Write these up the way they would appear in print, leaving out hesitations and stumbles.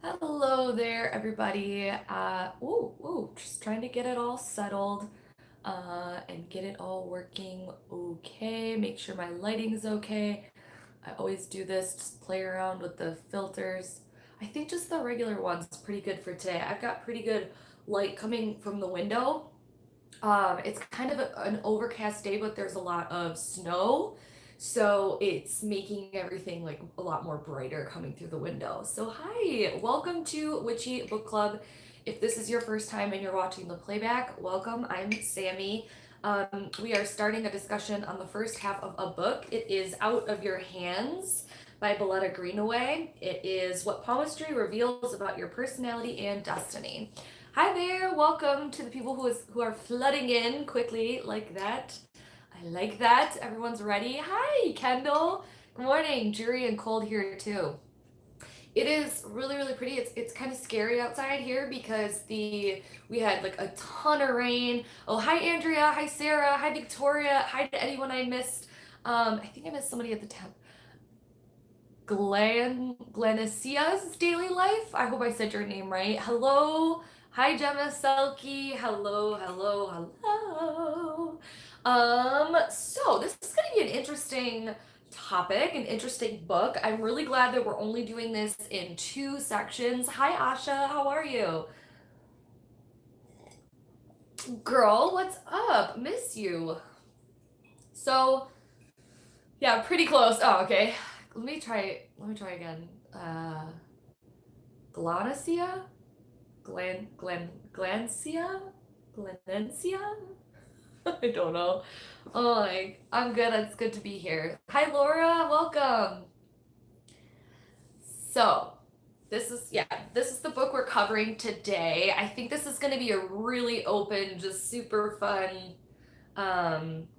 Hello there, everybody. Just trying to get it all settled, and get it all working okay. Make sure my lighting's okay. I always do this, just play around with the filters. I think just the regular one's pretty good for today. I've got pretty good light coming from the window. It's kind of an overcast day, but there's a lot of snow. So it's making everything like a lot more brighter coming through the window. So hi, welcome to Witchy Book Club. If this is your first time and you're watching the playback, welcome. I'm Sammy. We are starting a discussion on the first half of a book. It is Out of Your Hands by Belletta Greenaway. It is what palmistry reveals about your personality and destiny. Hi there, welcome to the people who are flooding in quickly like that. I like that. Everyone's ready. Hi, Kendall. Good morning. Jury and cold here too. It is really, really pretty. It's kind of scary outside here because we had like a ton of rain. Oh, hi Andrea. Hi Sarah. Hi Victoria. Hi to anyone I missed. I think I missed somebody at the temp. Glanicia's Daily Life. I hope I said your name right. Hello. Hi Gemma Selkie. Hello, hello, hello. So this is gonna be an interesting topic, an interesting book. I'm really glad that we're only doing this in two sections. Hi Asha, how are you? Girl, what's up? Miss you. So yeah, pretty close. Oh, okay. Let me try again. Glanencia? Glancia? Glanencia? I don't know. Oh, I'm good. It's good to be here. Hi, Laura. Welcome. So, this is the book we're covering today. I think this is going to be a really open, just super fun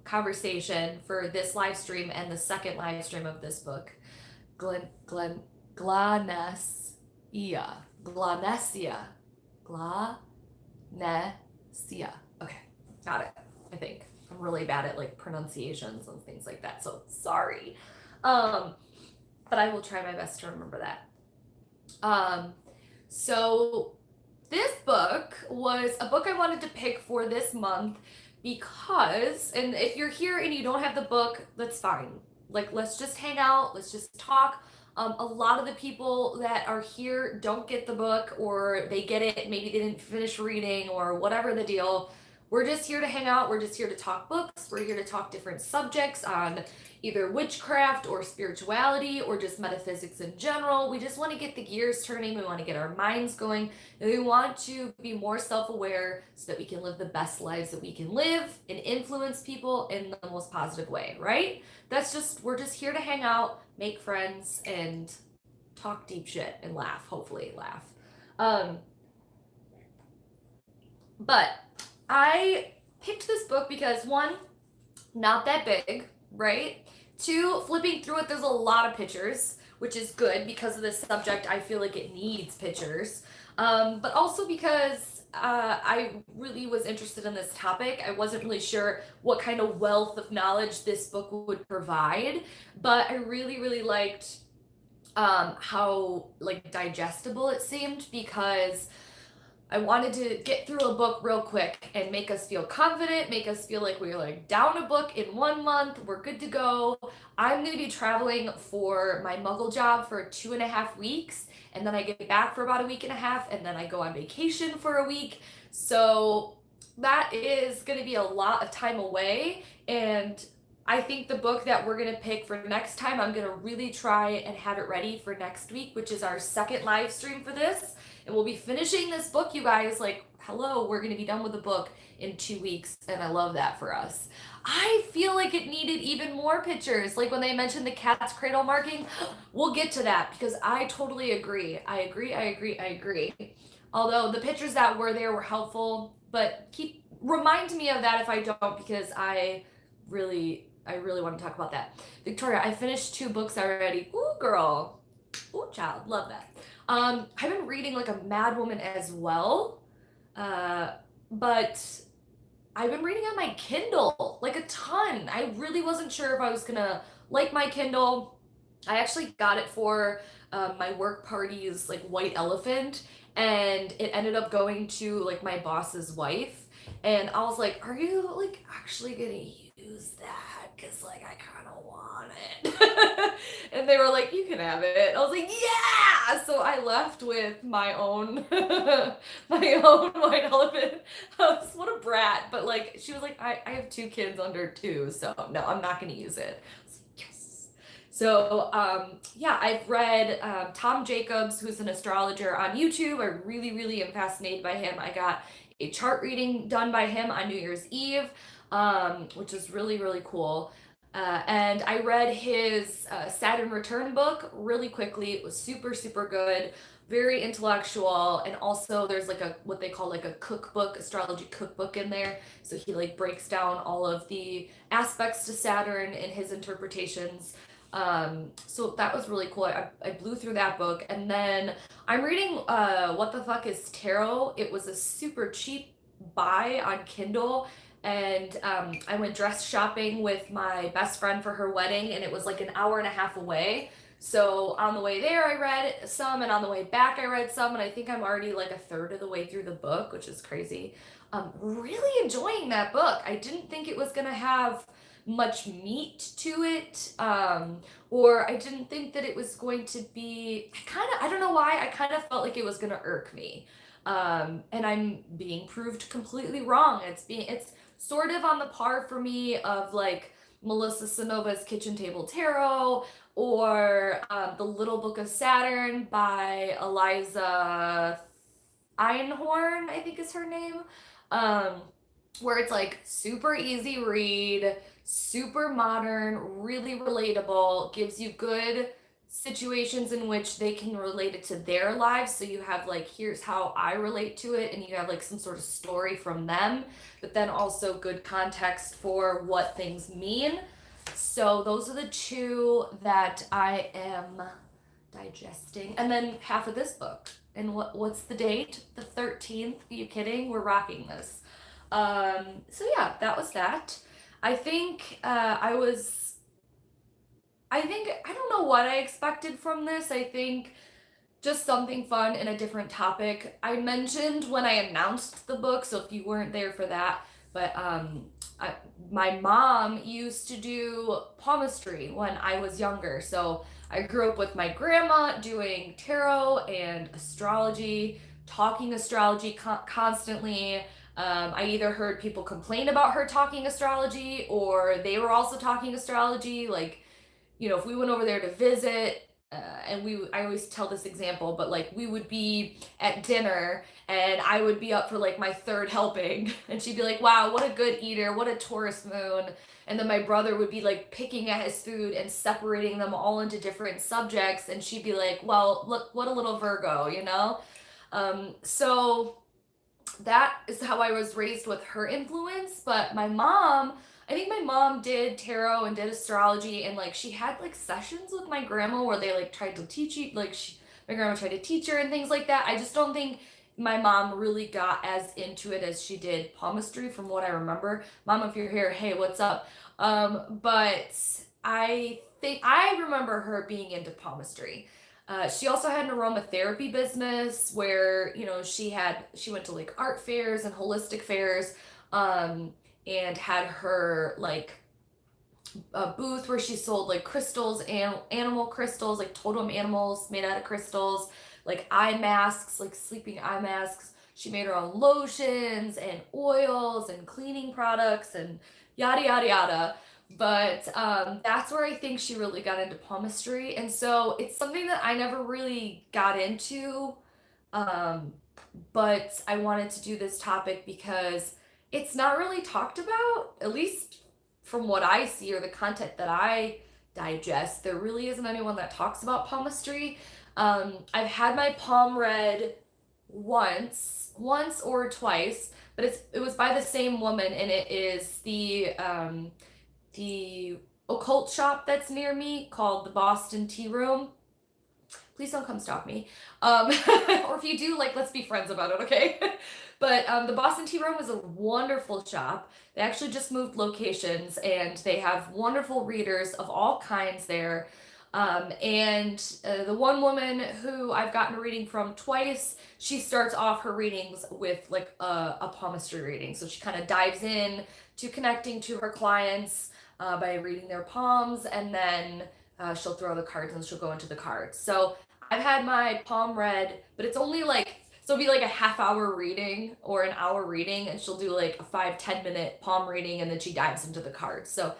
conversation for this live stream and the second live stream of this book. Glanesia. Glanesia. Glanesia. Okay, got it. I think I'm really bad at like pronunciations and things like that, so sorry. But I will try my best to remember that. So this book was a book I wanted to pick for this month because, and if you're here and you don't have the book, that's fine. Like, let's just hang out, let's just talk. A lot of the people that are here don't get the book, or they get it, maybe they didn't finish reading, or whatever the deal. We're just here to hang out. We're just here to talk books. We're here to talk different subjects on either witchcraft or spirituality or just metaphysics in general. We just want to get the gears turning. We want to get our minds going. And we want to be more self aware so that we can live the best lives that we can live and influence people in the most positive way, right? We're just here to hang out, make friends, and talk deep shit and laugh, hopefully laugh. But I picked this book because one, not that big, right? Two, flipping through it, there's a lot of pictures, which is good because of this subject. I feel like it needs pictures. But also because I really was interested in this topic. I wasn't really sure what kind of wealth of knowledge this book would provide, but I really, really liked how like digestible it seemed because I wanted to get through a book real quick and make us feel confident, make us feel like we're like down a book in 1 month, we're good to go. I'm going to be traveling for my muggle job for 2.5 weeks, and then I get back for about a week and a half, and then I go on vacation for a week. So that is going to be a lot of time away, and I think the book that we're going to pick for next time, I'm going to really try and have it ready for next week, which is our second live stream for this. And we'll be finishing this book, you guys. Like, hello, we're going to be done with the book in 2 weeks, and I love that for us. I feel like it needed even more pictures. Like when they mentioned the cat's cradle marking, we'll get to that because I totally agree. I agree. Although the pictures that were there were helpful, but remind me of that if I don't, because I really want to talk about that. Victoria, I finished 2 books already. Ooh, girl. Ooh, child. Love that. I've been reading like a mad woman as well, but I've been reading on my Kindle like a ton. I really wasn't sure if I was gonna like my Kindle. I actually got it for my work party's like white elephant, and it ended up going to like my boss's wife. And I was like, "Are you like actually gonna use that? Cause like I kind of want it." And they were like, "You can have it." I was like, "Yeah!" So I left with my own my own white elephant. What a brat! But like, she was like, "I have two kids under two, so no, I'm not gonna use it." I was like, yes. So, yeah, I've read Tom Jacobs, who's an astrologer on YouTube. I really, really am fascinated by him. I got a chart reading done by him on New Year's Eve, which is really, really cool. And I read his Saturn Return book really quickly. It was super, super good, very intellectual, and also there's like a what they call like a cookbook, astrology cookbook in there. So he like breaks down all of the aspects to Saturn and his interpretations. So that was really cool. I blew through that book, and then I'm reading What the Fuck is Tarot. It was a super cheap buy on Kindle, and I went dress shopping with my best friend for her wedding, and it was like an hour and a half away. So on the way there, I read some, and on the way back, I read some, and I think I'm already like a third of the way through the book, which is crazy. Really enjoying that book. I didn't think it was gonna have much meat to it, or I didn't think that it was going to be. I don't know why, I kind of felt like it was gonna irk me. And I'm being proved completely wrong. It's sort of on the par for me of like Melissa Sanova's Kitchen Table Tarot, or The Little Book of Saturn by Eliza Einhorn, I think is her name. Um, where it's like super easy read, super modern, really relatable, gives you good situations in which they can relate it to their lives. So you have like, here's how I relate to it, and you have like some sort of story from them, but then also good context for what things mean. So those are the two that I am digesting. And then half of this book. And what's the date? The 13th. Are you kidding? We're rocking this. So yeah, that was that. I think I don't know what I expected from this. I think just something fun and a different topic. I mentioned when I announced the book, so if you weren't there for that, but I, my mom used to do palmistry when I was younger. So I grew up with my grandma doing tarot and astrology, talking astrology constantly. I either heard people complain about her talking astrology, or they were also talking astrology. Like, if we went over there to visit, and I always tell this example, but like we would be at dinner and I would be up for like my third helping, and she'd be like, "Wow, what a good eater, what a Taurus moon." And then my brother would be like picking at his food and separating them all into different subjects, and she'd be like, "Well, look, what a little Virgo, you know?" So that is how I was raised with her influence. But I think my mom did tarot and did astrology, and like she had like sessions with my grandma where they like tried to teach you, my grandma tried to teach her and things like that. I just don't think my mom really got as into it as she did palmistry, from what I remember. Mom, if you're here, hey, what's up? But I think I remember her being into palmistry. She also had an aromatherapy business where, she went to like art fairs and holistic fairs, and had her like a booth where she sold like crystals and animal crystals, like totem animals made out of crystals, like eye masks, like sleeping eye masks. She made her own lotions and oils and cleaning products and yada yada yada. But that's where I think she really got into palmistry, and so it's something that I never really got into. Um, but I wanted to do this topic because it's not really talked about, at least from what I see or the content that I digest. There really isn't anyone that talks about palmistry. I've had my palm read once or twice, but it was by the same woman, and it is the occult shop that's near me called the Boston Tea Room. Please don't come stalk me. Or if you do, like, let's be friends about it, okay? But the Boston Tea Room is a wonderful shop. They actually just moved locations, and they have wonderful readers of all kinds there. The one woman who I've gotten a reading from twice, she starts off her readings with like a palmistry reading. So she kind of dives in to connecting to her clients by reading their palms, and then she'll throw the cards and she'll go into the cards. So I've had my palm read, but it's only like, so it'll be like a half-hour reading or an hour reading, and she'll do like a 5-10 minute palm reading, and then she dives into the cards. So,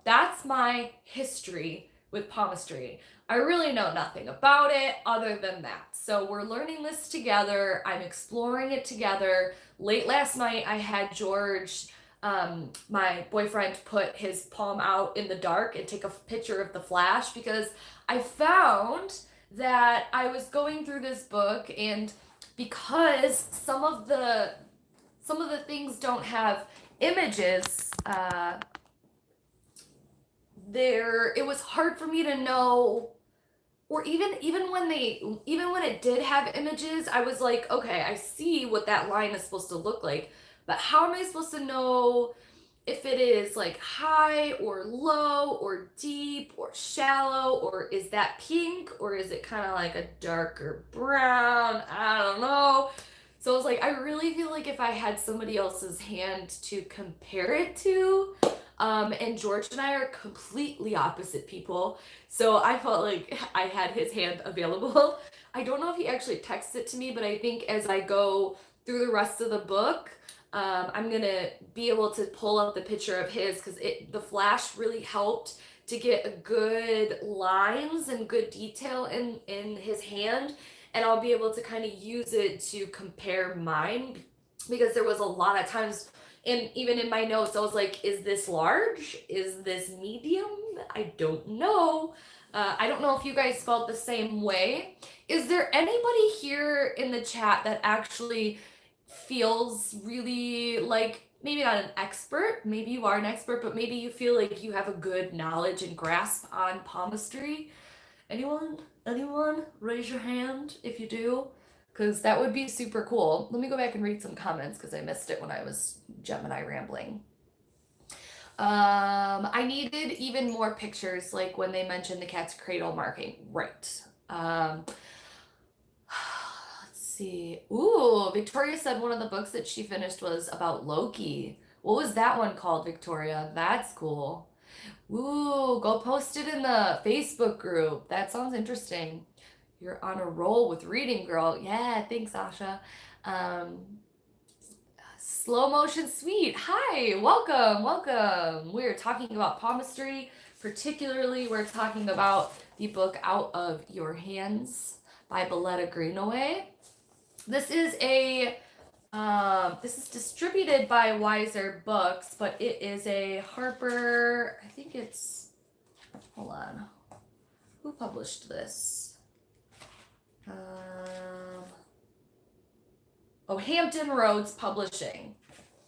that's my history with palmistry. I really know nothing about it other than that. So we're learning this together. I'm exploring it together. Late last night, I had George, my boyfriend, put his palm out in the dark and take a picture of the flash, because I found that I was going through this book, and because some of the things don't have images, it was hard for me to know, or even when it did have images, I was like, okay, I see what that line is supposed to look like, but how am I supposed to know if it is like high or low or deep or shallow, or is that pink, or is it kind of like a darker brown? I don't know. So I was like, I really feel like if I had somebody else's hand to compare it to, and George and I are completely opposite people, so I felt like I had his hand available. I don't know if he actually texted it to me, but I think as I go through the rest of the book, I'm gonna be able to pull up the picture of his, because the flash really helped to get good lines and good detail in his hand, and I'll be able to kind of use it to compare mine, because there was a lot of times, and even in my notes, I was like, is this large? Is this medium? I don't know. I don't know if you guys felt the same way. Is there anybody here in the chat that actually feels really like, maybe not an expert, maybe you are an expert, but maybe you feel like you have a good knowledge and grasp on palmistry? Anyone? Raise your hand if you do, because that would be super cool. Let me go back and read some comments, because I missed it when I was Gemini rambling. I needed even more pictures, like when they mentioned the cat's cradle marking. Right. Let's see. Ooh, Victoria said one of the books that she finished was about Loki. What was that one called, Victoria? That's cool. Ooh, go post it in the Facebook group. That sounds interesting. You're on a roll with reading, girl. Yeah, thanks, Asha. Slow Motion Sweet. Hi, welcome. We're talking about palmistry. Particularly, we're talking about the book Out of Your Hands by Belletta Greenaway. This is distributed by Wiser Books, but it is a Harper, I think it's, hold on, who published this? Hampton Roads Publishing.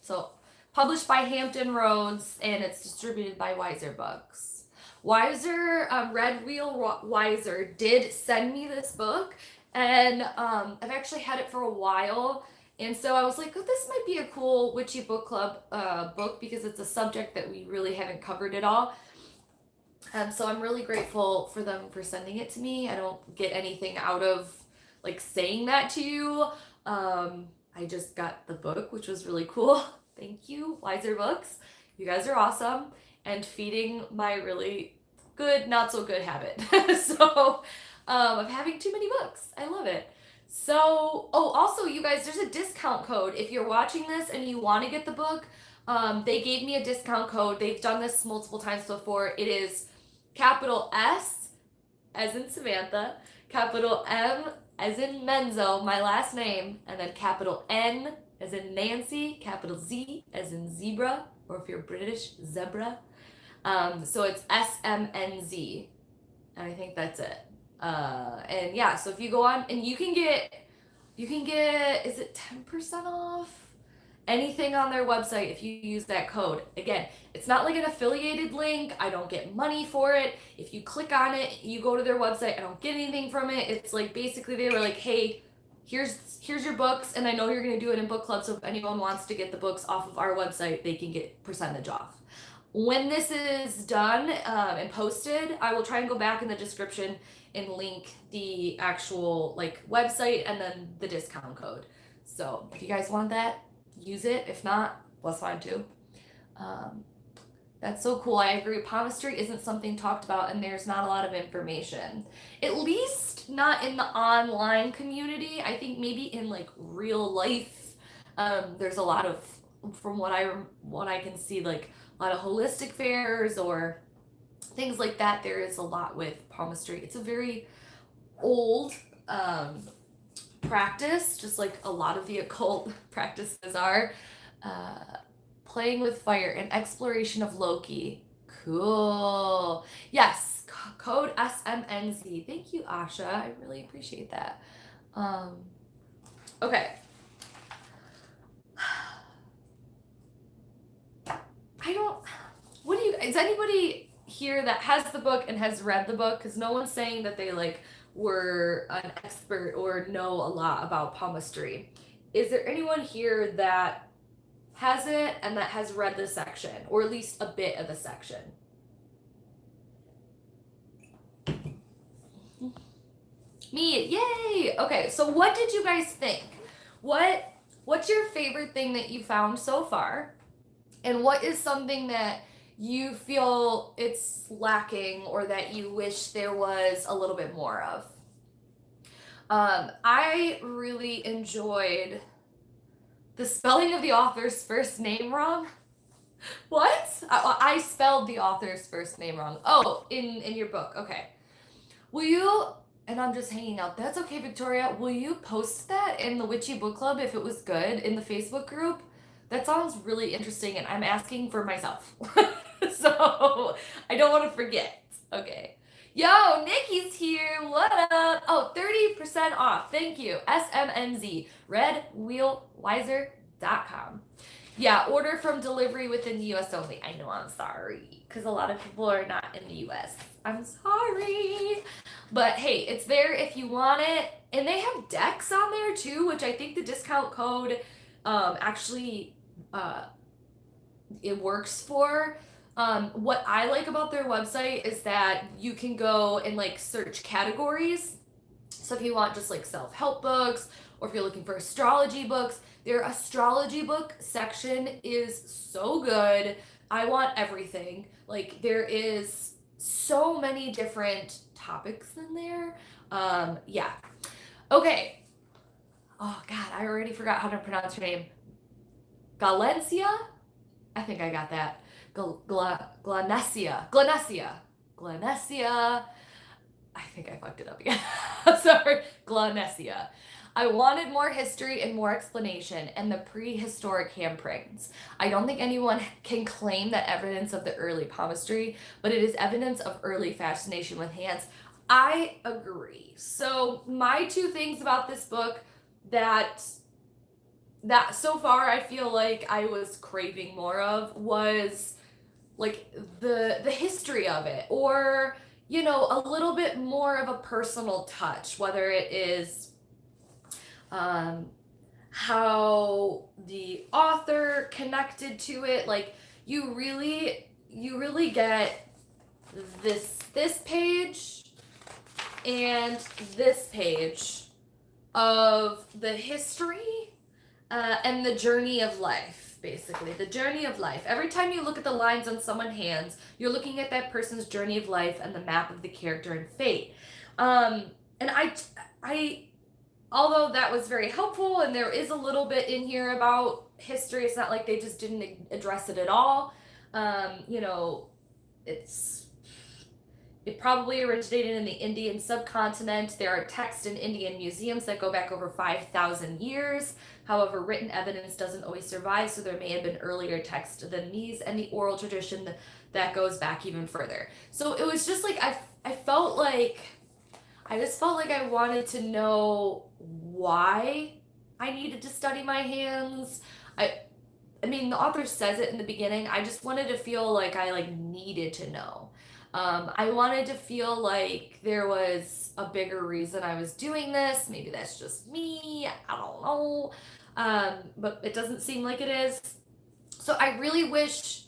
So published by Hampton Roads, and it's distributed by Wiser Books. Wiser, Red Wheel Wiser did send me this book, and I've actually had it for a while. And so I was like, oh, this might be a cool Witchy Book Club book, because it's a subject that we really haven't covered at all. And so I'm really grateful for them for sending it to me. I don't get anything out of like saying that to you. I just got the book, which was really cool. Thank you, Wiser Books. You guys are awesome, and feeding my really good, not so good habit. So of having too many books. I love it. So, also, you guys, there's a discount code. If you're watching this and you want to get the book, they gave me a discount code. They've done this multiple times before. It is capital S as in Samantha, capital M as in Menzo, my last name, and then capital N as in Nancy, capital Z as in zebra, or if you're British, zebra. So it's SMNZ, and I think that's it. And yeah, so if you go on, and you can get, is it 10% off anything on their website if you use that code? Again, it's not like an affiliated link. I don't get money for it. If you click on it, you go to their website, I don't get anything from it. It's like, basically they were like, hey, here's your books, and I know you're going to do it in book club, so if anyone wants to get the books off of our website, they can get percentage off. When this is done and posted, I will try and go back in the description and link the actual like website and then the discount code. So if you guys want that, use it. If not, that's fine too. That's so cool. I agree. Palmistry isn't something talked about, and there's not a lot of information. At least not in the online community. I think maybe in like real life, there's a lot of, from what I can see, like a lot of holistic fairs or things like that. There is a lot with palmistry. It's a very old practice, just like a lot of the occult practices are. Playing with fire and exploration of Loki. Cool. Yes, code SMNZ. Thank you, Asha. I really appreciate that. Okay. Is anybody here that has the book and has read the book? Because no one's saying that they like were an expert or know a lot about palmistry. Is there anyone here that has it and that has read the section, or at least a bit of the section? Me, yay! Okay, so what did you guys think? What's your favorite thing that you found so far? And what is something that you feel it's lacking or that you wish there was a little bit more of? I really enjoyed the spelling of the author's first name wrong. What? I spelled the author's first name wrong. Oh, in your book. Okay. Will you, and I'm just hanging out. That's okay, Victoria. Will you post that in the Witchy Book Club if it was good in the Facebook group? That sounds really interesting, and I'm asking for myself. So I don't want to forget. Okay. Yo, Nikki's here. What up? Oh, 30% off. Thank you. SMNZ. RedWheelWiser.com. Yeah, order from delivery within the US only. I know, I'm sorry. Because a lot of people are not in the US. I'm sorry. But hey, it's there if you want it. And they have decks on there too, which I think the discount code actually it works for. What I like about their website is that you can go and like search categories. So if you want just like self-help books, or if you're looking for astrology books, their astrology book section is so good. I want everything. Like there is so many different topics in there. Yeah. Okay. Oh God, I already forgot how to pronounce her name. Galencia? I think I got that. Glanesia. I think I fucked it up again. I'm sorry. Glanesia. I wanted more history and more explanation and the prehistoric handprints. I don't think anyone can claim that evidence of the early palmistry, but it is evidence of early fascination with hands. I agree. So my two things about this book that so far I feel like I was craving more of was like the history of it, or you know, a little bit more of a personal touch, whether it is how the author connected to it. Like you really get this page and this page of the history and the journey of life, basically. The journey of life. Every time you look at the lines on someone's hands, you're looking at that person's journey of life and the map of the character and fate. And I although that was very helpful, and there is a little bit in here about history, it's not like they just didn't address it at all. You know, it probably originated in the Indian subcontinent. There are texts in Indian museums that go back over 5,000 years. However, written evidence doesn't always survive, so there may have been earlier texts than these, and the oral tradition that goes back even further. So it was just like, I just felt like I wanted to know why I needed to study my hands. I mean, the author says it in the beginning. I just wanted to feel like I needed to know. I wanted to feel like there was a bigger reason I was doing this. Maybe that's just me. I don't know. But it doesn't seem like it is. So I really wish,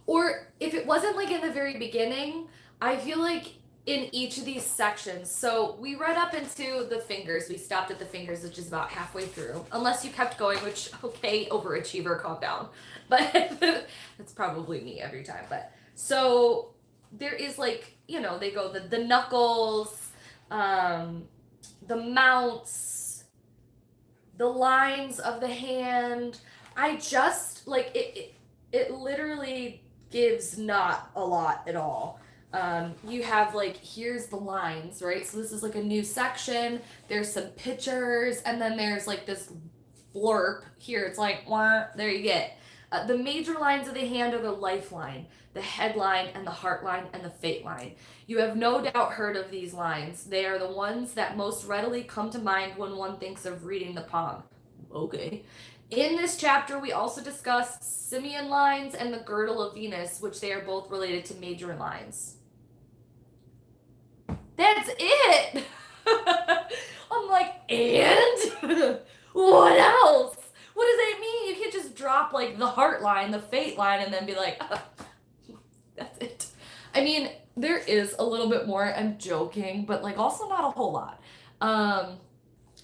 or if it wasn't like in the very beginning, I feel like in each of these sections. So we read up into the fingers. We stopped at the fingers, which is about halfway through. Unless you kept going, which, okay, overachiever, calm down. But that's probably me every time. But so there is like, you know, they go the knuckles, the mounts, the lines of the hand. I just like it literally gives not a lot at all. You have like, here's the lines, right? So this is like a new section. There's some pictures, and then there's like this blurb here. It's like, wah, there you get. The major lines of the hand are the lifeline, the headline, and the heart line, and the fate line. You have no doubt heard of these lines. They are the ones that most readily come to mind when one thinks of reading the palm. Okay. In this chapter, we also discussed simian lines and the girdle of Venus, which they are both related to major lines. That's it! I'm like, and? What else? What does that mean? You can't just drop like the heart line, the fate line, and then be like, that's it. I mean, there is a little bit more. I'm joking, but like also not a whole lot.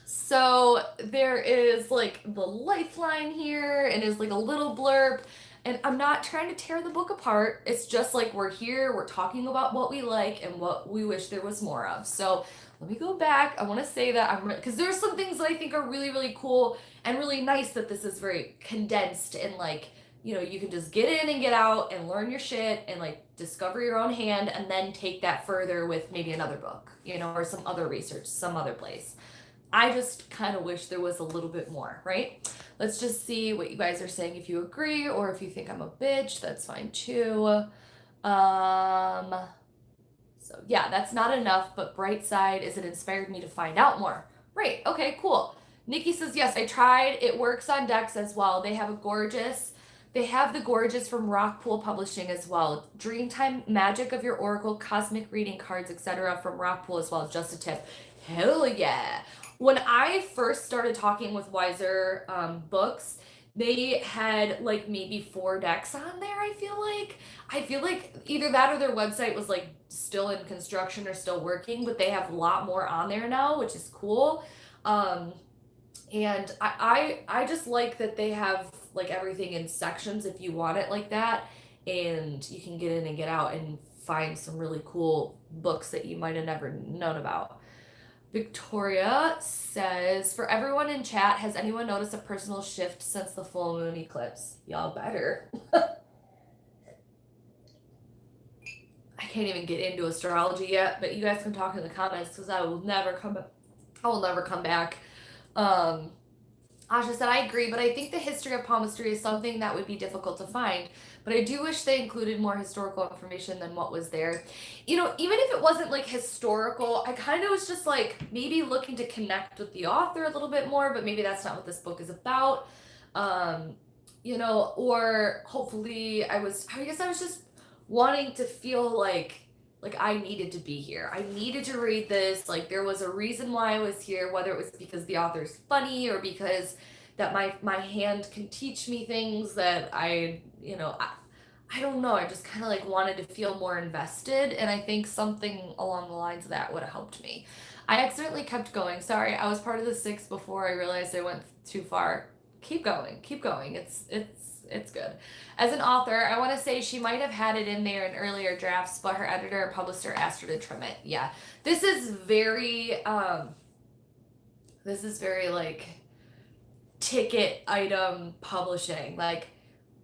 So there is like the lifeline here, and is like a little blurb. And I'm not trying to tear the book apart. It's just like, we're here, we're talking about what we like and what we wish there was more of. So let me go back. I want to say that because there's some things that I think are really, really cool and really nice, that this is very condensed, and like, you know, you can just get in and get out and learn your shit and like discover your own hand, and then take that further with maybe another book, you know, or some other research, some other place. I just kind of wish there was a little bit more, right? Let's just see what you guys are saying. If you agree, or if you think I'm a bitch, that's fine too. So yeah, that's not enough, but bright side is it inspired me to find out more. Right, okay, cool. Nikki says, yes, I tried. It works on decks as well. They have the gorgeous from Rockpool Publishing as well. Dreamtime Magic of Your Oracle, Cosmic Reading Cards, etc. from Rockpool as well. Just a tip. Hell yeah. When I first started talking with Wiser Books, they had like maybe 4 decks on there, I feel like either that or their website was like still in construction or still working, but they have a lot more on there now, which is cool. And I just like that they have like everything in sections if you want it like that, and you can get in and get out and find some really cool books that you might have never known about. Victoria says, for everyone in chat, has anyone noticed a personal shift since the full moon eclipse? Y'all better. I can't even get into astrology yet, but you guys can talk in the comments, because I will never come back. Asha said, I agree, but I think the history of palmistry is something that would be difficult to find. But I do wish they included more historical information than what was there. You know, even if it wasn't like historical, I kind of was just like maybe looking to connect with the author a little bit more, but maybe that's not what this book is about. You know, or hopefully I guess I was just wanting to feel like I needed to be here. I needed to read this. Like, there was a reason why I was here, whether it was because the author's funny or because that my hand can teach me things that I don't know. I just kind of like wanted to feel more invested, and I think something along the lines of that would have helped me. I accidentally kept going. Sorry, I was part of the 6 before I realized I went too far. Keep going. It's good. As an author, I want to say she might have had it in there in earlier drafts, but her editor and publisher asked her to trim it. Yeah. This is very like ticket item publishing. Like,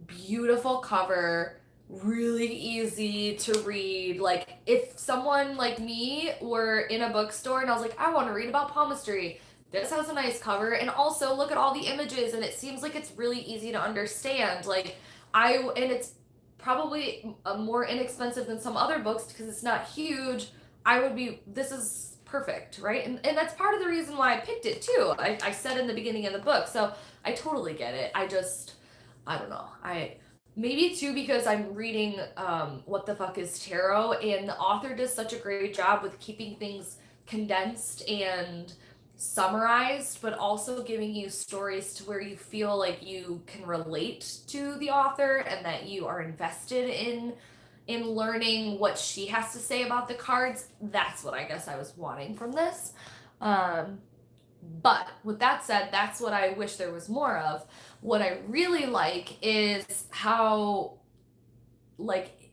beautiful cover, really easy to read. Like, if someone like me were in a bookstore and I was like, I want to read about palmistry, this has a nice cover, and also look at all the images, and it seems like it's really easy to understand. Like, and it's probably more inexpensive than some other books because it's not huge. This is perfect, right? And that's part of the reason why I picked it too. I said in the beginning of the book, so I totally get it. I don't know. Maybe too because I'm reading What the Fuck is Tarot, and the author does such a great job with keeping things condensed and summarized, but also giving you stories to where you feel like you can relate to the author and that you are invested in learning what she has to say about the cards. That's what I guess I was wanting from this. But with that said, that's what I wish there was more of. What I really like is how, like,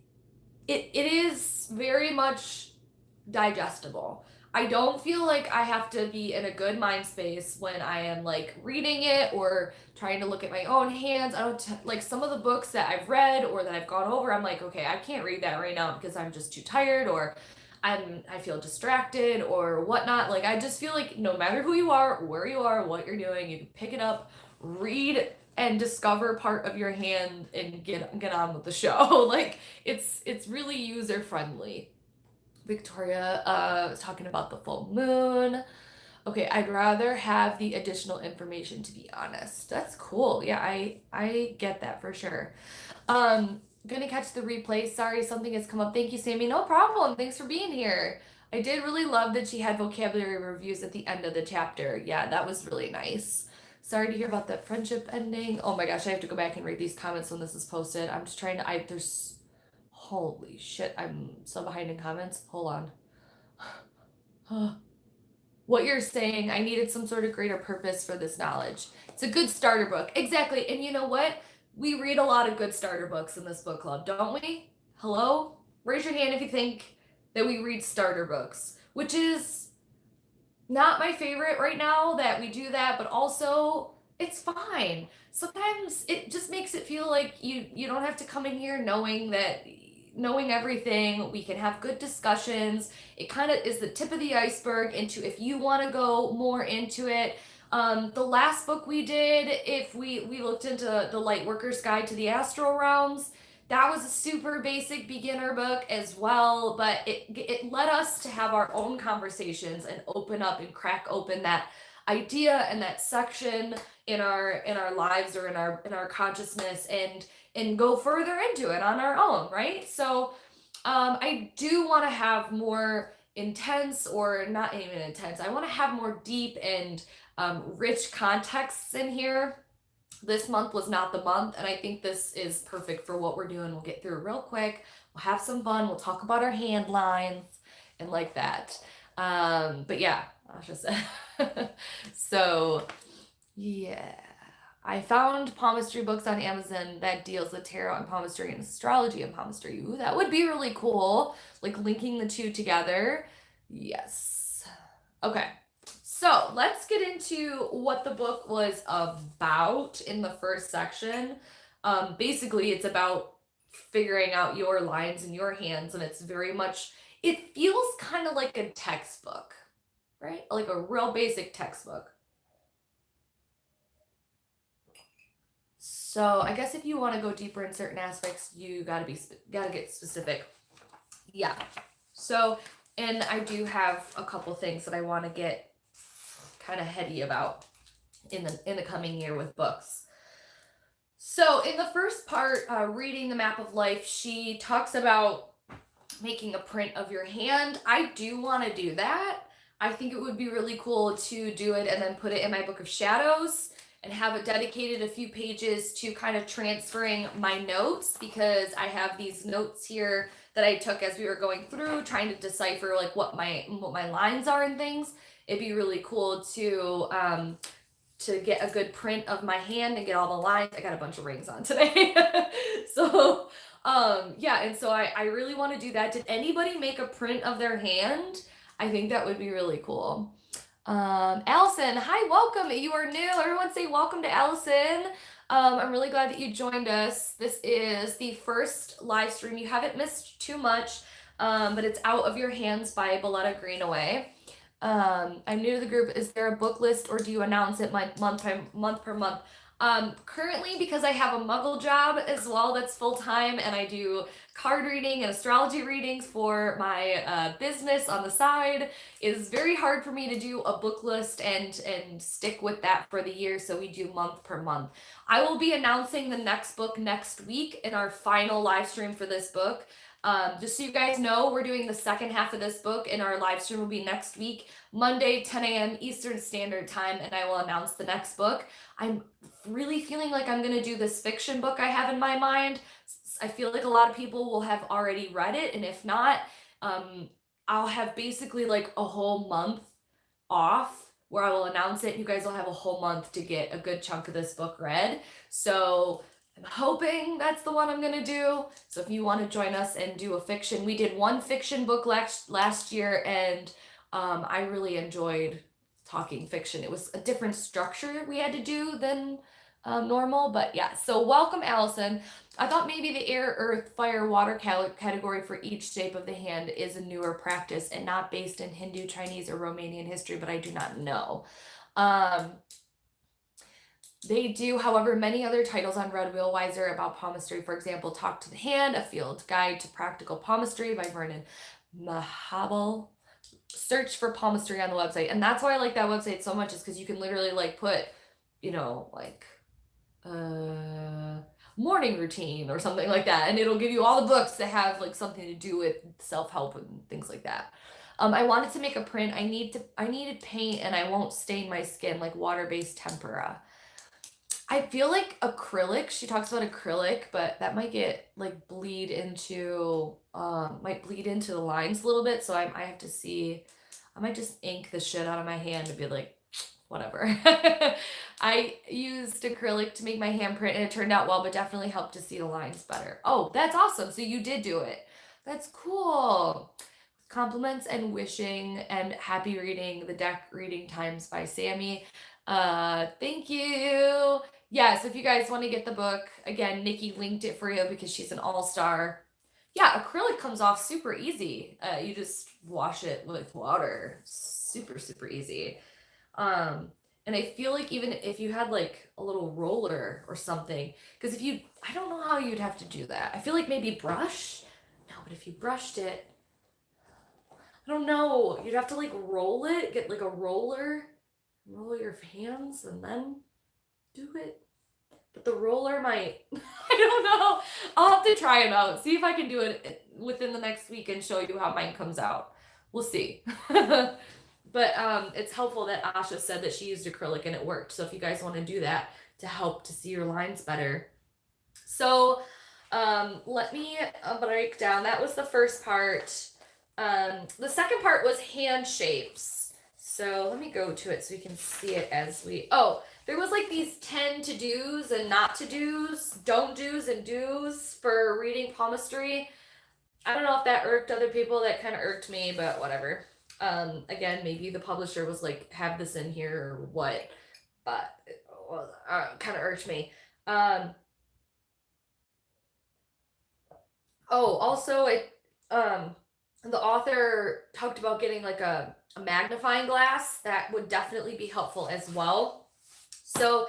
it is very much digestible. I don't feel like I have to be in a good mind space when I am like reading it or trying to look at my own hands. I don't like some of the books that I've read or that I've gone over. I'm like, okay, I can't read that right now because I'm just too tired, or I feel distracted or whatnot. Like, I just feel like no matter who you are, where you are, what you're doing, you can pick it up, read, and discover part of your hand and get on with the show. Like, it's really user friendly. Victoria was talking about the full moon. Okay, I'd rather have the additional information, to be honest. That's cool. Yeah, I get that for sure. Gonna catch the replay. Sorry, something has come up. Thank you, Sammy. No problem. Thanks for being here. I did really love that she had vocabulary reviews at the end of the chapter. Yeah, that was really nice. Sorry to hear about that friendship ending. Oh my gosh, I have to go back and read these comments when this is posted. I'm just trying to, there's, holy shit, I'm so behind in comments. Hold on. What you're saying, I needed some sort of greater purpose for this knowledge. It's a good starter book. Exactly. And you know what? We read a lot of good starter books in this book club, don't we? Hello? Raise your hand if you think that we read starter books, which is not my favorite right now that we do that, but also it's fine. Sometimes it just makes it feel like you don't have to come in here knowing everything. We can have good discussions. It kind of is the tip of the iceberg into if you want to go more into it. The last book we did, if we looked into the Lightworker's Guide to the Astral Realms, that was a super basic beginner book as well, but it led us to have our own conversations and open up and crack open that idea and that section in our lives or in our consciousness and go further into it on our own, right? So I do want to have more intense, or not even intense, I want to have more deep and rich contexts in here. This month was not the month, and I think this is perfect for what we're doing. We'll get through real quick. We'll have some fun. We'll talk about our hand lines and like that. But yeah, I'll just so yeah. I found palmistry books on Amazon that deals with tarot and palmistry and astrology and palmistry. Ooh, that would be really cool. Like linking the two together. Yes. Okay. So let's get into what the book was about in the first section. Basically, it's about figuring out your lines in your hands, and it's very much, it feels kind of like a textbook, right? Like a real basic textbook. So I guess if you want to go deeper in certain aspects, you gotta get specific. Yeah. So, and I do have a couple things that I want to get kind of heady about in the coming year with books. So in the first part, reading the map of life, she talks about making a print of your hand. I do want to do that. I think it would be really cool to do it and then put it in my book of shadows and have it dedicated a few pages to kind of transferring my notes, because I have these notes here that I took as we were going through, trying to decipher like what my lines are and things. It'd be really cool to get a good print of my hand and get all the lines. I got a bunch of rings on today. So yeah, and so I really want to do that. Did anybody make a print of their hand? I think that would be really cool. Allison, hi, welcome. You are new. Everyone say welcome to Allison. I'm really glad that you joined us. This is the first live stream. You haven't missed too much, but it's Out of Your Hands by Belletta Greenaway. I'm new to the group. Is there a book list, or do you announce it month per month? Currently, because I have a muggle job as well that's full-time, and I do card reading and astrology readings for my business on the side, it's very hard for me to do a book list and stick with that for the year, so we do month per month. I will be announcing the next book next week in our final live stream for this book. Just so you guys know, we're doing the second half of this book, and our live stream will be next week, Monday, 10 a.m. Eastern Standard Time, and I will announce the next book. I'm really feeling like I'm going to do this fiction book I have in my mind. I feel like a lot of people will have already read it, and if not, I'll have basically like a whole month off where I will announce it. You guys will have a whole month to get a good chunk of this book read. So I'm hoping that's the one I'm gonna do. So if you want to join us and do a fiction, we did one fiction book last year, and I really enjoyed talking fiction. It was a different structure we had to do than normal, but yeah. So welcome, Allison. I thought maybe the air, earth, fire, water category for each shape of the hand is a newer practice and not based in Hindu, Chinese, or Romanian history, but I do not know. They do, however, many other titles on Red Wheel Wiser about palmistry. For example, Talk to the Hand, A Field Guide to Practical Palmistry by Vernon Mahabal. Search for palmistry on the website. And that's why I like that website so much, is because you can literally like put, you know, like morning routine or something like that, and it'll give you all the books that have like something to do with self-help and things like that. I wanted to make a print. I needed paint, and I won't stain my skin, like water-based tempera. I feel like acrylic, she talks about acrylic, but that might get like bleed into the lines a little bit. So I have to see, I might just ink the shit out of my hand and be like, whatever. I used acrylic to make my handprint, and it turned out well, but definitely helped to see the lines better. Oh, that's awesome. So you did do it. That's cool. Compliments and wishing and happy reading the deck reading times by Sammy. Thank you. Yes, if you guys want to get the book, again, Nikki linked it for you because she's an all-star. Yeah, acrylic comes off super easy. You just wash it with water. Super, super easy. And I feel like even if you had like a little roller or something, because I don't know how you'd have to do that. I feel like maybe brush. No, but if you brushed it, I don't know. You'd have to like roll it, get like a roller, roll your hands, and then do it. But the roller might, I don't know. I'll have to try it out. See if I can do it within the next week and show you how mine comes out. We'll see. But it's helpful that Asha said that she used acrylic and it worked. So if you guys want to do that to help to see your lines better. So let me break down. That was the first part. The second part was hand shapes. So let me go to it so we can see it as there was like these 10 to-dos and not to-dos, don't do's and do's for reading palmistry. I don't know if that irked other people. That kind of irked me, but whatever. Again, maybe the publisher was like, have this in here or what, but it kind of irked me. Also the author talked about getting like a magnifying glass. That would definitely be helpful as well. So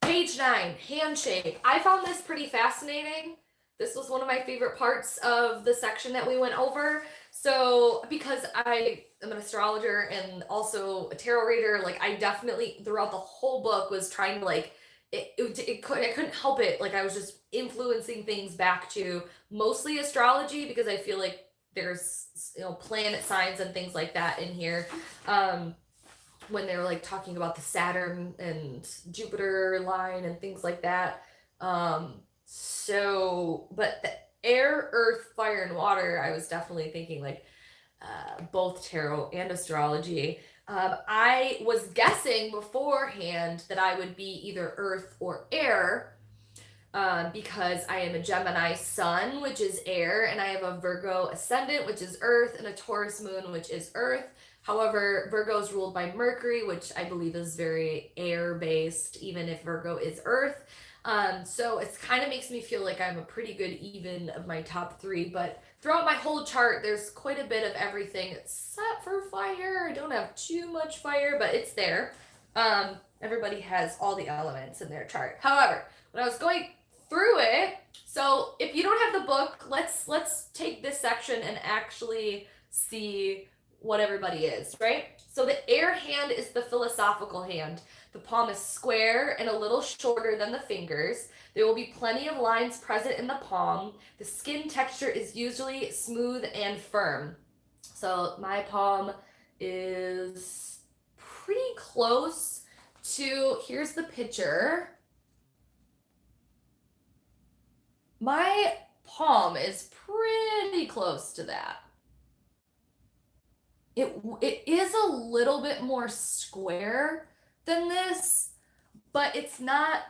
page 9, hand shape. I found this pretty fascinating. This was one of my favorite parts of the section that we went over. So because I am an astrologer and also a tarot reader, like I definitely throughout the whole book was trying to like, I couldn't help it. Like I was just influencing things back to mostly astrology, because I feel like there's, planet signs and things like that in here. When they're like talking about the Saturn and Jupiter line and things like that. But the air, earth, fire, and water, I was definitely thinking like both tarot and astrology. I was guessing beforehand that I would be either earth or air, because I am a Gemini sun, which is air, and I have a Virgo ascendant, which is earth, and a Taurus moon, which is earth. However, Virgo is ruled by Mercury, which I believe is very air-based, even if Virgo is earth. So it kind of makes me feel like I'm a pretty good even of my top 3, but throughout my whole chart, there's quite a bit of everything except for fire. I don't have too much fire, but it's there. Everybody has all the elements in their chart. However, when I was going through it, so if you don't have the book, let's take this section and actually see what everybody is, right? So the air hand is the philosophical hand. The palm is square and a little shorter than the fingers. There will be plenty of lines present in the palm. The skin texture is usually smooth and firm. So my palm is pretty close to, here's the picture. My palm is pretty close to that. It is a little bit more square than this, but it's not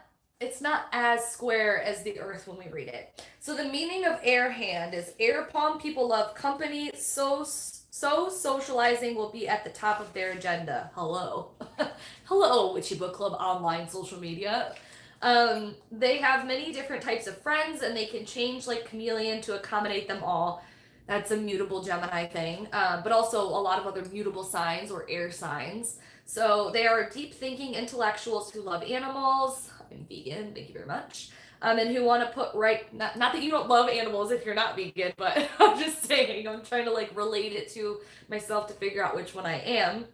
as square as the earth when we read it. So the meaning of air hand is air palm people love company, so socializing will be at the top of their agenda. Hello. Hello, Witchy Book Club online social media. They have many different types of friends and they can change like chameleon to accommodate them all. That's a mutable Gemini thing, but also a lot of other mutable signs or air signs. So they are deep thinking intellectuals who love animals. I'm vegan, thank you very much. And who want to put right, not that you don't love animals if you're not vegan, but I'm just saying, I'm trying to like relate it to myself to figure out which one I am.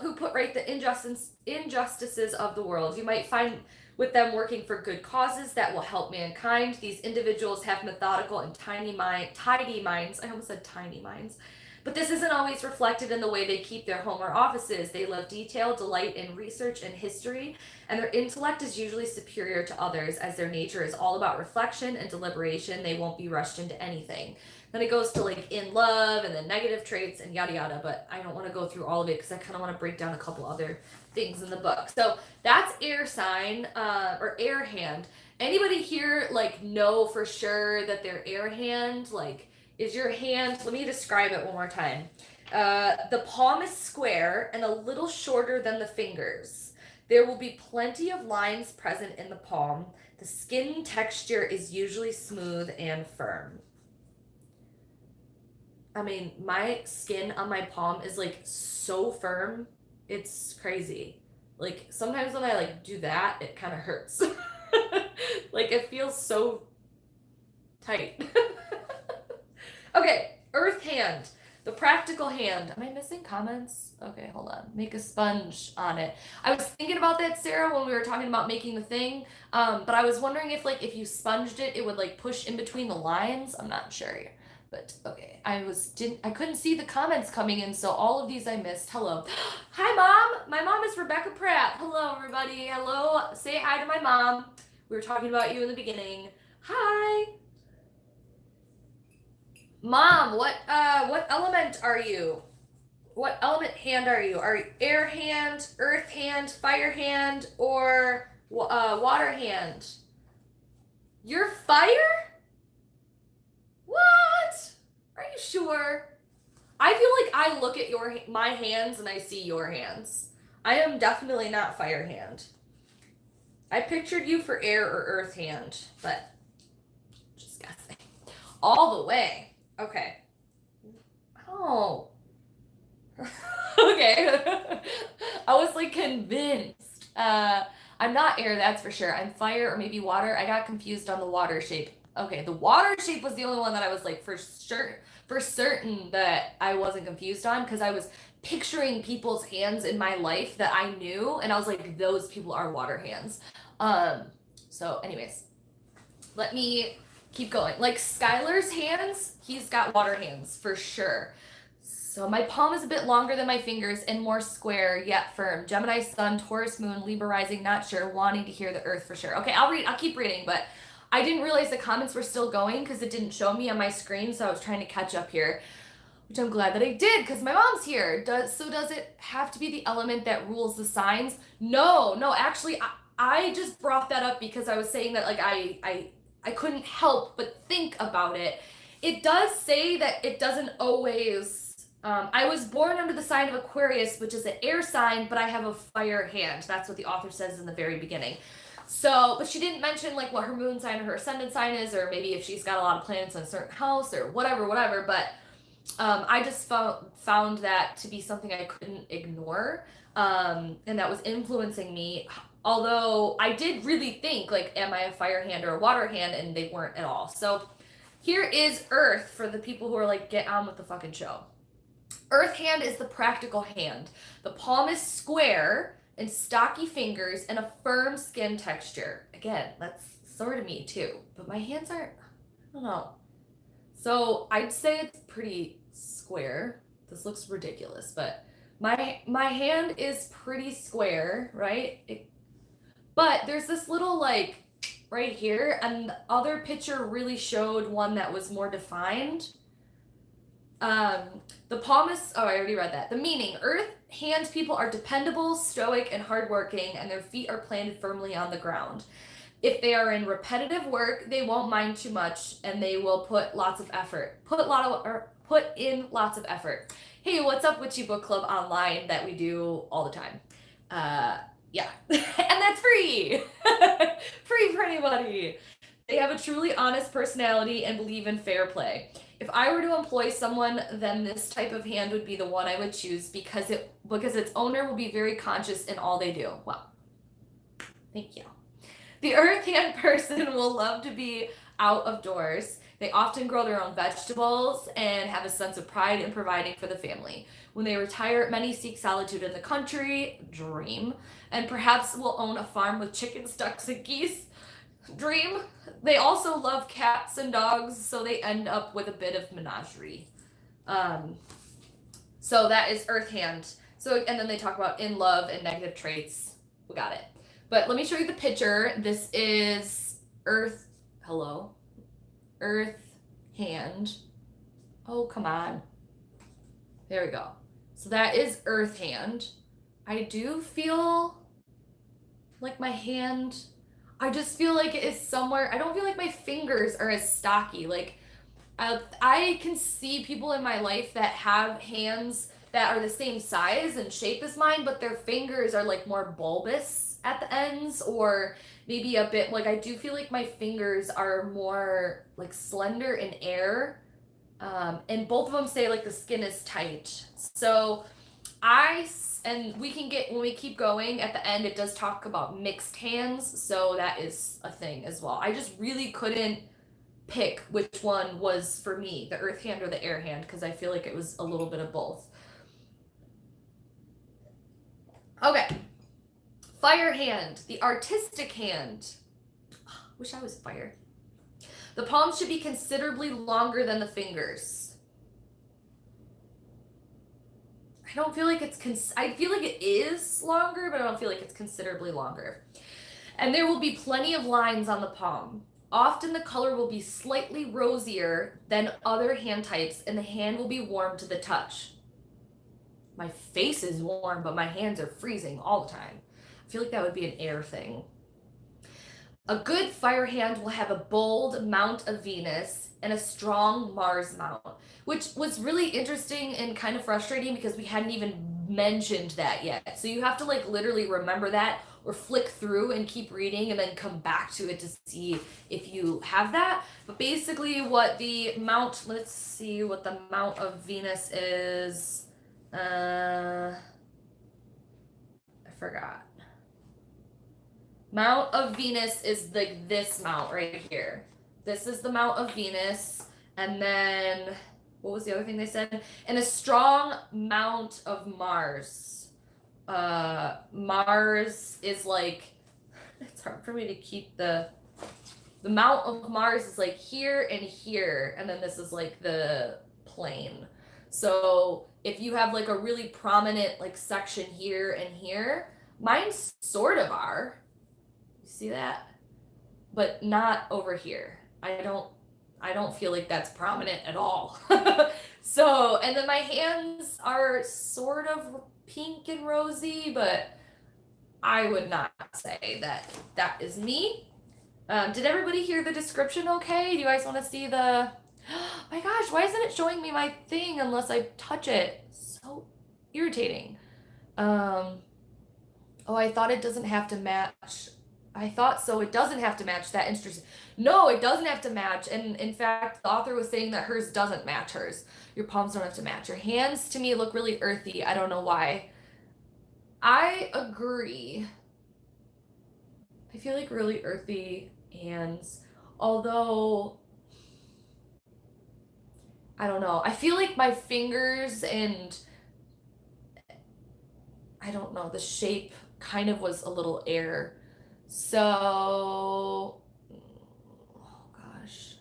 Who put right the injustices of the world. You might find with them working for good causes that will help mankind. These individuals have methodical and tidy minds. I almost said tiny minds. But this isn't always reflected in the way they keep their home or offices. They love detail, delight in research and history, and their intellect is usually superior to others as their nature is all about reflection and deliberation. They won't be rushed into anything. Then it goes to like in love and then negative traits and yada yada, but I don't want to go through all of it because I kind of want to break down a couple other things in the book. So that's air sign or air hand. Anybody here like know for sure that they're air hand? Like, is your hand, let me describe it one more time. The palm is square and a little shorter than the fingers. There will be plenty of lines present in the palm. The skin texture is usually smooth and firm. I mean, my skin on my palm is like so firm. It's crazy. Like sometimes when I like do that, it kind of hurts. Like it feels so tight. Okay, earth hand, the practical hand. Am I missing comments? Okay, hold on. Make a sponge on it. I was thinking about that, Sarah, when we were talking about making the thing. But I was wondering if like if you sponged it, it would like push in between the lines. I'm not sure. But okay, I couldn't see the comments coming in, so all of these I missed. Hello. Hi, Mom. My mom is Rebecca Pratt. Hello, everybody. Hello. Say hi to my mom. We were talking about you in the beginning. Hi. Mom, what element are you? What element hand are you? Are you air hand, earth hand, fire hand, or water hand? You're fire? What? Are you sure? I feel like I look at my hands and I see your hands. I am definitely not fire hand. I pictured you for air or earth hand, but just guessing. All the way. Okay. Oh. Okay. I was like convinced. I'm not air, that's for sure. I'm fire or maybe water. I got confused on the water shape. Okay, the water shape was the only one that I was like for certain that I wasn't confused on because I was picturing people's hands in my life that I knew and I was like, those people are water hands. So anyways, let me keep going. Like Skylar's hands, he's got water hands for sure. So my palm is a bit longer than my fingers and more square yet firm. Gemini sun, Taurus moon, Libra rising, not sure, wanting to hear the earth for sure. Okay, I'll keep reading, but I didn't realize the comments were still going because it didn't show me on my screen, so I was trying to catch up here, which I'm glad that I did because my mom's here. Does it have to be the element that rules the signs? No, actually, I just brought that up because I was saying that like I couldn't help but think about it. It does say that it doesn't always, I was born under the sign of Aquarius, which is an air sign, but I have a fire hand. That's what the author says in the very beginning. So, but she didn't mention like what her moon sign or her ascendant sign is, or maybe if she's got a lot of planets in a certain house or whatever, but I just found that to be something I couldn't ignore, and that was influencing me. Although I did really think like, am I a fire hand or a water hand? And they weren't at all. So here is earth for the people who are like, get on with the fucking show. Earth hand is the practical hand. The palm is square and stocky fingers and a firm skin texture. Again, that's sort of me too, but my hands aren't, I don't know. So I'd say it's pretty square. This looks ridiculous, but my hand is pretty square, right? But there's this little like right here, and the other picture really showed one that was more defined. The palm is, oh, I already read that. The meaning, earth hand people are dependable, stoic, and hardworking, and their feet are planted firmly on the ground. If they are in repetitive work, they won't mind too much, and they will put lots of effort. Put in lots of effort. Hey, what's up, Witchy Book Club online that we do all the time? Yeah, and that's free. Free for anybody. They have a truly honest personality and believe in fair play. If I were to employ someone, then this type of hand would be the one I would choose because its owner will be very conscious in all they do. Well, thank you. The earth hand person will love to be out of doors. They often grow their own vegetables and have a sense of pride in providing for the family. When they retire, many seek solitude in the country, dream, and perhaps will own a farm with chickens, ducks, and geese, dream. They also love cats and dogs, so they end up with a bit of menagerie. So that is earth hand. So, and then they talk about in love and negative traits. We got it. But let me show you the picture. This is earth, earth hand. Oh, come on. There we go. So that is earth hand. I do feel like my hand, I just feel like it is somewhere, I don't feel like my fingers are as stocky. Like I can see people in my life that have hands that are the same size and shape as mine, but their fingers are like more bulbous at the ends, or maybe a bit like, I do feel like my fingers are more like slender in air. And both of them say like the skin is tight. So and we can get, when we keep going at the end, it does talk about mixed hands. So that is a thing as well. I just really couldn't pick which one was for me, the earth hand or the air hand, because I feel like it was a little bit of both. Okay. Fire hand, the artistic hand. Wish I was fire. The palms should be considerably longer than the fingers. I don't feel like I feel like it is longer, but I don't feel like it's considerably longer. And there will be plenty of lines on the palm. Often the color will be slightly rosier than other hand types, and the hand will be warm to the touch. My face is warm, but my hands are freezing all the time. I feel like that would be an air thing. A good fire hand will have a bold mount of Venus and a strong Mars mount, which was really interesting and kind of frustrating because we hadn't even mentioned that yet. So you have to like literally remember that or flick through and keep reading and then come back to it to see if you have that. But basically what the mount, let's see what the mount of Venus is. I forgot. Mount of Venus is like this mount right here. This is the mount of Venus. And then, what was the other thing they said? And a strong mount of Mars. Mars is like, it's hard for me to keep the mount of Mars is like here and here. And then this is like the plane. So if you have like a really prominent like section here and here, mine sort of are. See that? But not over here. I don't feel like that's prominent at all. So, and then my hands are sort of pink and rosy, but I would not say that is me. Did everybody hear the description okay? Do you guys want to see the, my gosh, why isn't it showing me my thing unless I touch it? So irritating. Oh, I thought it doesn't have to match. I thought so. It doesn't have to match that interesting. No, it doesn't have to match. And in fact, the author was saying that hers doesn't match hers. Your palms don't have to match. Your hands to me look really earthy. I don't know why. I agree. I feel like really earthy hands. Although, I don't know. I feel like my fingers and I don't know, the shape kind of was a little air. So, oh gosh.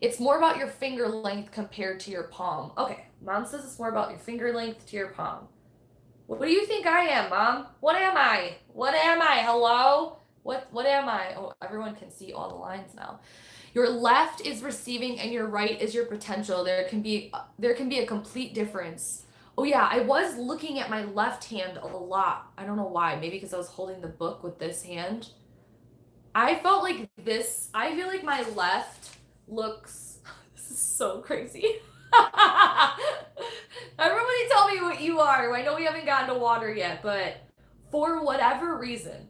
It's more about your finger length compared to your palm. Okay, Mom says it's more about your finger length to your palm. What do you think I am, Mom? What am I? What am I? Hello? What am I? Oh, everyone can see all the lines now. Your left is receiving and your right is your potential. There can be a complete difference. Oh yeah, I was looking at my left hand a lot. I don't know why. Maybe because I was holding the book with this hand. I felt like this. I feel like my left looks. This is so crazy. Everybody tell me what you are. I know we haven't gotten to water yet, but for whatever reason,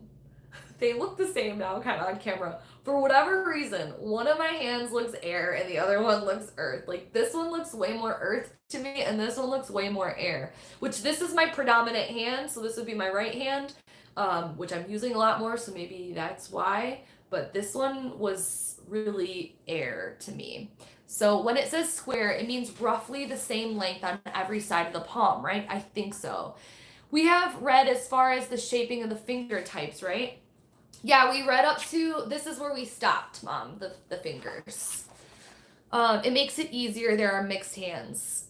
they look the same now, kind of on camera. For whatever reason, one of my hands looks air and the other one looks earth. Like this one looks way more earth to me and this one looks way more air, which this is my predominant hand. So this would be my right hand, which I'm using a lot more. So maybe that's why, but this one was really air to me. So when it says square, it means roughly the same length on every side of the palm, right? I think so. We have read as far as the shaping of the finger types, right? Yeah, we read up to, this is where we stopped, Mom, the fingers. It makes it easier. There are mixed hands.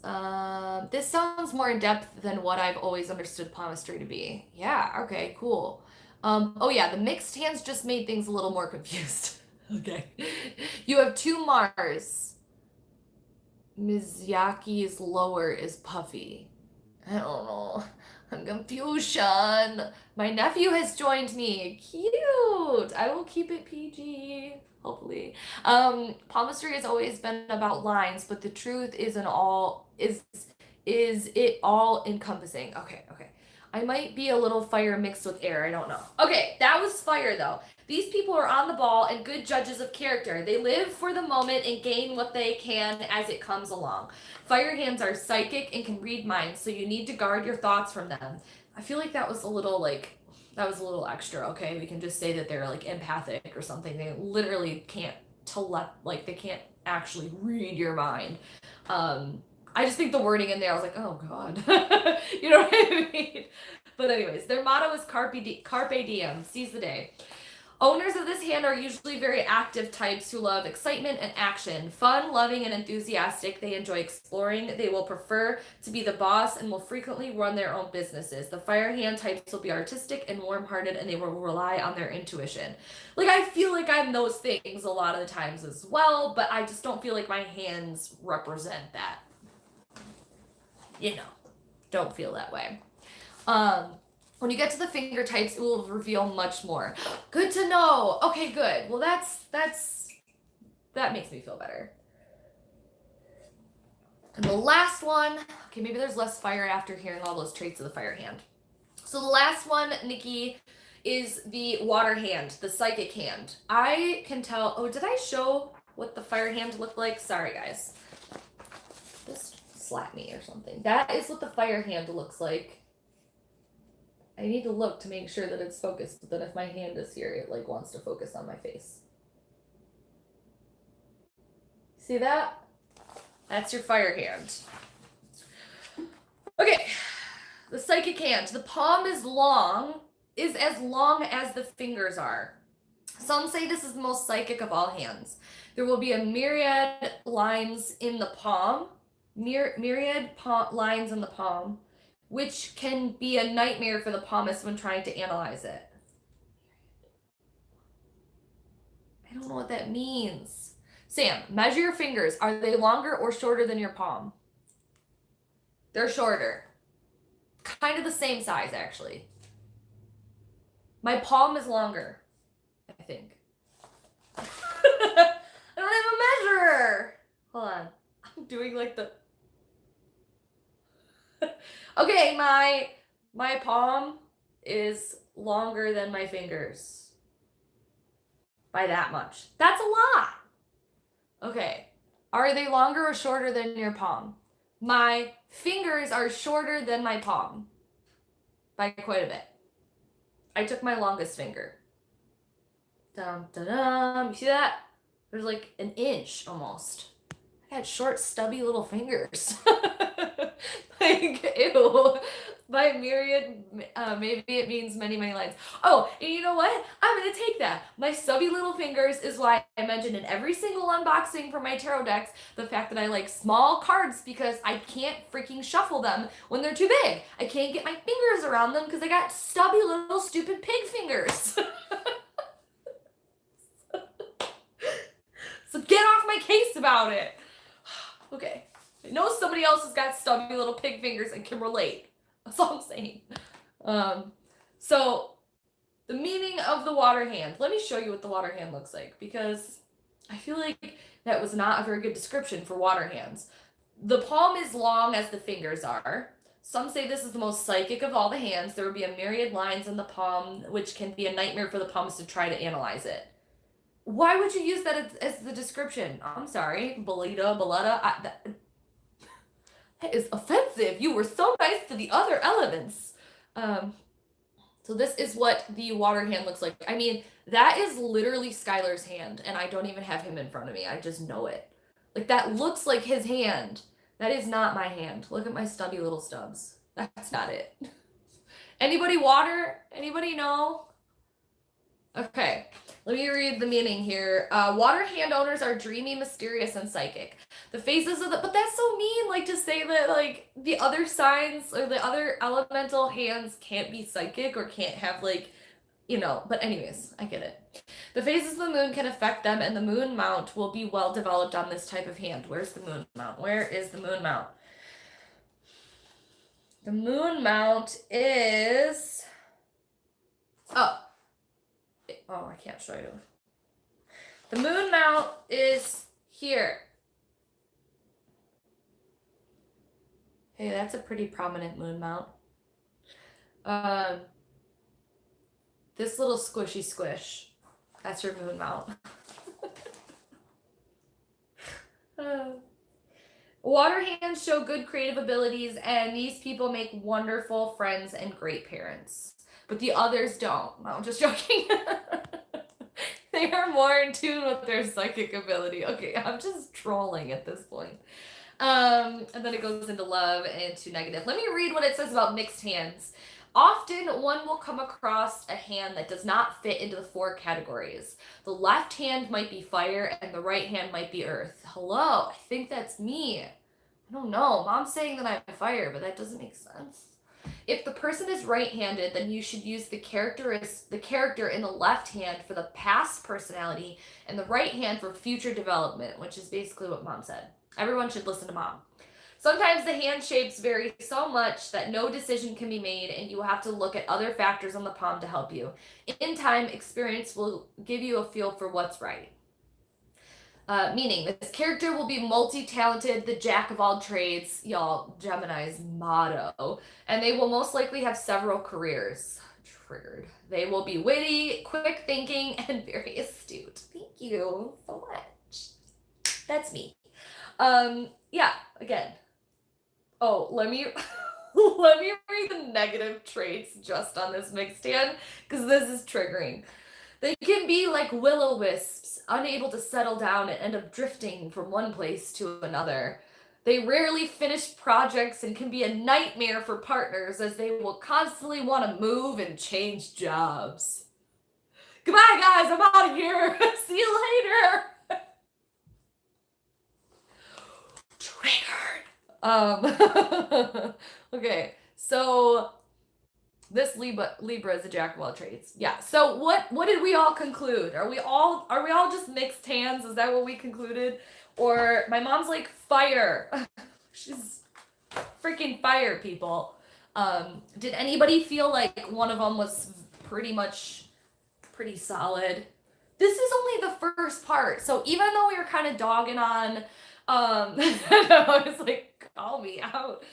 This sounds more in depth than what I've always understood palmistry to be. Yeah, okay, cool. Oh yeah, the mixed hands just made things a little more confused. Okay. You have two Mars. Mizuki's lower is puffy. I don't know. I'm confusion. My nephew has joined me. Cute. I will keep it PG. Hopefully. Palmistry has always been about lines, but the truth is it all encompassing. Okay. I might be a little fire mixed with air. I don't know. Okay, that was fire though. These people are on the ball and good judges of character. They live for the moment and gain what they can as it comes along. Fire hands are psychic and can read minds, so you need to guard your thoughts from them. I feel like that was a little extra, okay? We can just say that they're like empathic or something. They literally can't they can't actually read your mind. I just think the wording in there, I was like, oh God. You know what I mean? But anyways, their motto is carpe diem, seize the day. Owners of this hand are usually very active types who love excitement and action. Fun, loving, and enthusiastic. They enjoy exploring. They will prefer to be the boss and will frequently run their own businesses. The fire hand types will be artistic and warm-hearted, and they will rely on their intuition. Like, I feel like I'm those things a lot of the times as well, but I just don't feel like my hands represent that. You know, don't feel that way. When you get to the finger types, it will reveal much more. Good to know. Okay, good. Well, that makes me feel better. And the last one, okay, maybe there's less fire after hearing all those traits of the fire hand. So the last one, Nikki, is the water hand, the psychic hand. I can tell, oh, did I show what the fire hand looked like? Sorry, guys. Just slap me or something. That is what the fire hand looks like. I need to look to make sure that it's focused, but then if my hand is here, it like wants to focus on my face. See that? That's your fire hand. Okay, the psychic hand. The palm is as long as the fingers are. Some say this is the most psychic of all hands. There will be a myriad lines in the palm, lines in the palm, which can be a nightmare for the palmist when trying to analyze it. I don't know what that means. Sam, measure your fingers. Are they longer or shorter than your palm? They're shorter. Kind of the same size, actually. My palm is longer, I think. I don't have a measure. Hold on. I'm doing like the... Okay, my palm is longer than my fingers by that much. That's a lot. Okay, are they longer or shorter than your palm? My fingers are shorter than my palm by quite a bit. I took my longest finger. Dum, dum, dum. You see that? There's like an inch almost. I had short, stubby little fingers. Like, ew. By a myriad, maybe it means many, many lines. Oh, and you know what? I'm going to take that. My stubby little fingers is why I mentioned in every single unboxing for my tarot decks the fact that I like small cards because I can't freaking shuffle them when they're too big. I can't get my fingers around them because I got stubby little stupid pig fingers. So get off my case about it. Okay. I know somebody else has got stubby little pig fingers and can relate. That's all I'm saying. So the meaning of the water hand. Let me show you what the water hand looks like because I feel like that was not a very good description for water hands. The palm is long as the fingers are. Some say this is the most psychic of all the hands. There would be a myriad lines in the palm, which can be a nightmare for the palmist to try to analyze it. Why would you use that as the description? I'm sorry, Beletta. That is offensive. You were so nice to the other elements. So this is what the water hand looks like. I mean, that is literally Skylar's hand, and I don't even have him in front of me. I just know it. Like, that looks like his hand. That is not my hand. Look at my stubby little stubs. That's not it. Anybody water? Anybody know? Okay, let me read the meaning here. Water hand owners are dreamy, mysterious, and psychic. The phases of the, but that's so mean, like to say that like the other signs or the other elemental hands can't be psychic or can't have like, you know, but anyways, I get it. The phases of the moon can affect them and the moon mount will be well developed on this type of hand. Where's the moon mount? Where is the moon mount? The moon mount is, oh, I can't show you. The moon mount is here. Hey, that's a pretty prominent moon mount. This little squishy squish, that's your moon mount. Water hands show good creative abilities, and these people make wonderful friends and great parents. But the others don't. No, I'm just joking. They are more in tune with their psychic ability. Okay, I'm just trolling at this point. And then it goes into love and to negative. Let me read what it says about mixed hands. Often one will come across a hand that does not fit into the 4 categories. The left hand might be fire and the right hand might be earth. Hello, I think that's me. I don't know. Mom's saying that I'm fire, but that doesn't make sense. If the person is right-handed, then you should use the character in the left hand for the past personality and the right hand for future development, which is basically what Mom said. Everyone should listen to Mom. Sometimes the hand shapes vary so much that no decision can be made and you have to look at other factors on the palm to help you. In time, experience will give you a feel for what's right. Meaning, this character will be multi-talented, the jack of all trades, y'all, Gemini's motto, and they will most likely have several careers. Triggered. They will be witty, quick thinking, and very astute. Thank you so much. That's me. Yeah, again. Oh, let me read the negative traits just on this mixed hand, because this is triggering. They can be like will-o-wisps, unable to settle down and end up drifting from one place to another. They rarely finish projects and can be a nightmare for partners as they will constantly want to move and change jobs. Goodbye, guys. I'm out of here. See you later. Triggered. Okay, so this Libra is a jack of all trades. Yeah. So what did we all conclude? Are we all just mixed hands? Is that what we concluded? Or my mom's like fire. She's freaking fire, people. Did anybody feel like one of them was pretty solid? This is only the first part. So even though we were kind of dogging on I was like, call me out.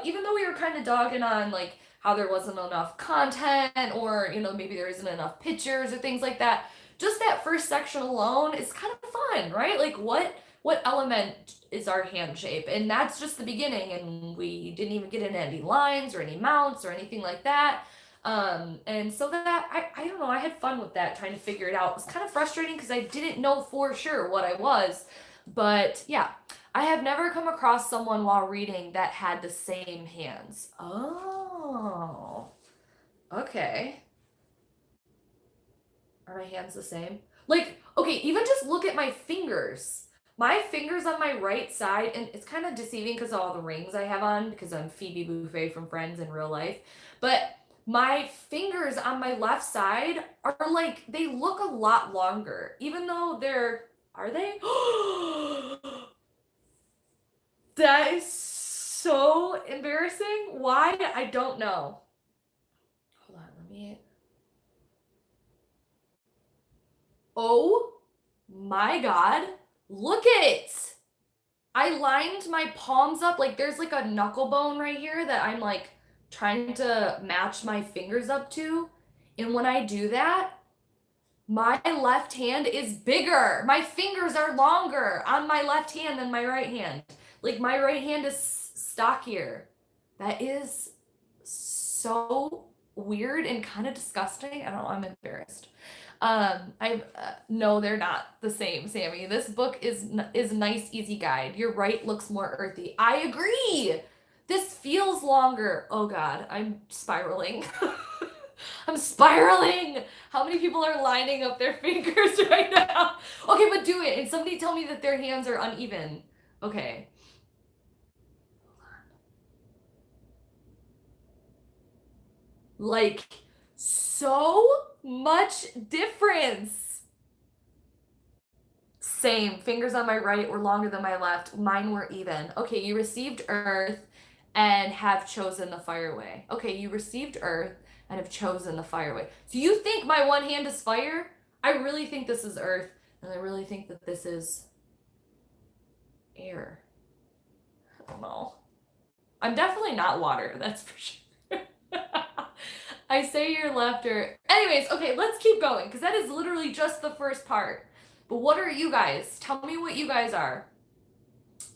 Even though we were kind of dogging on like how there wasn't enough content or, you know, maybe there isn't enough pictures or things like that. Just that first section alone is kind of fun, right? Like what element is our hand shape? And that's just the beginning, and we didn't even get into any lines or any mounts or anything like that. And so that, I don't know, I had fun with that, trying to figure it out. It was kind of frustrating because I didn't know for sure what I was. But yeah, I have never come across someone while reading that had the same hands. Oh, Oh, okay. Are my hands the same? Like, okay, even just look at my fingers. My fingers on my right side, and it's kind of deceiving because of all the rings I have on, because I'm Phoebe Buffet from Friends in real life. But my fingers on my left side are like, they look a lot longer, even though are they? That is so embarrassing. Why? I don't know. Hold on, let me. Oh my God. Look at it. I lined my palms up. Like there's like a knuckle bone right here that I'm like trying to match my fingers up to. And when I do that, my left hand is bigger. My fingers are longer on my left hand than my right hand. Like my right hand is stockier. That is so weird and kind of disgusting. I don't know, I'm embarrassed. I no, they're not the same, Sammy. This book is a nice, easy guide. Your right looks more earthy. I agree. This feels longer. Oh God, I'm spiraling. I'm spiraling. How many people are lining up their fingers right now? Okay, but do it. And somebody tell me that their hands are uneven. Okay. Like, so much difference. Same. Fingers on my right were longer than my left. Mine were even. Okay, you received Earth and have chosen the fire way. Okay, you received Earth and have chosen the fire way. So you think my one hand is fire? I really think this is Earth, and I really think that this is air. I don't know. I'm definitely not water, that's for sure. I say you're left or... Anyways, okay, let's keep going, because that is literally just the first part. But what are you guys? Tell me what you guys are.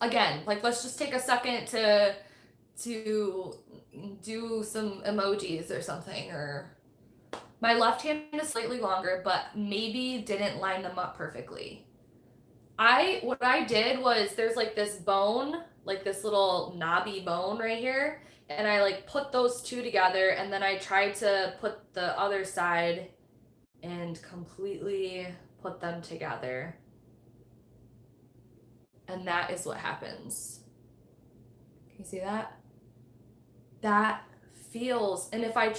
Again, like, let's just take a second to do some emojis or something. Or my left hand is slightly longer, but maybe didn't line them up perfectly. What I did was, there's like this bone, like this little knobby bone right here, and I like put those two together, and then I tried to put the other side and completely put them together. And that is what happens. Can you see that? That feels, and if I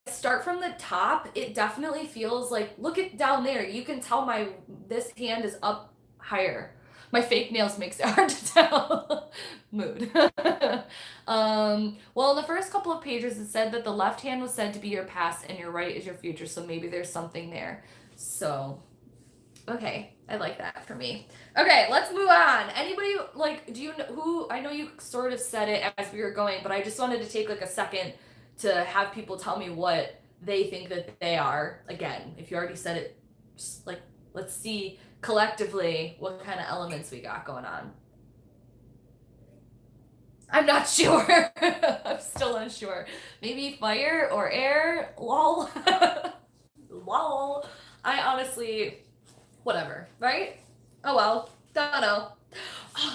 start from the top, it definitely feels like, look at down there. You can tell this hand is up higher. My fake nails makes it hard to tell. Mood. Well, in the first couple of pages, it said that the left hand was said to be your past and your right is your future. So maybe there's something there. So, okay. I like that for me. Okay, let's move on. Anybody, like, do you know who, I know you sort of said it as we were going, but I just wanted to take like a second to have people tell me what they think that they are. Again, if you already said it, just like, let's see collectively what kind of elements we got going on. I'm not sure. I'm still unsure. Maybe fire or air. Lol. Lol. I honestly, whatever, right? Oh well. Don't know.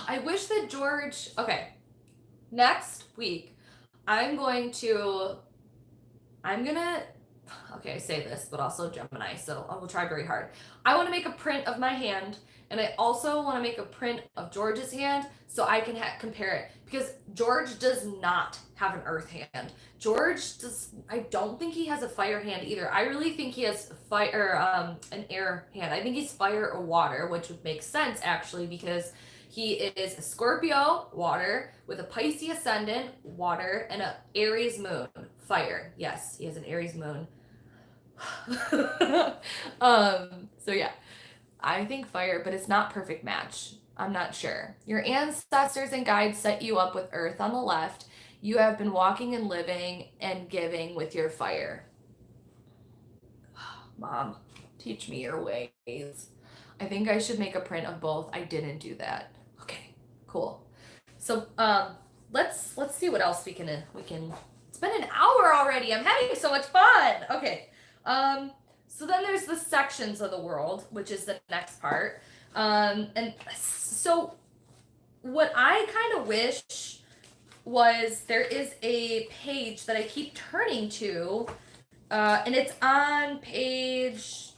I wish that George. Okay. Next week, I'm gonna. Okay, I say this, but also Gemini, so I will try very hard. I want to make a print of my hand, and I also want to make a print of George's hand so I can compare it. Because George does not have an earth hand. I don't think he has a fire hand either. I really think he has an air hand. I think he's fire or water, which would make sense actually, because he is a Scorpio, water, with a Pisces ascendant, water, and an Aries moon, fire. Yes, he has an Aries moon. So yeah, I think fire, but it's not perfect match. I'm not sure. Your ancestors and guides set you up with earth on the left. You have been walking and living and giving with your fire. Mom, teach me your ways. I think I should make a print of both. I didn't do that. Okay, cool. So let's see what else we can. It's been an hour already. I'm having so much fun. Okay. So then there's the sections of the world, which is the next part. And so what I kind of wish was there is a page that I keep turning to, and it's on page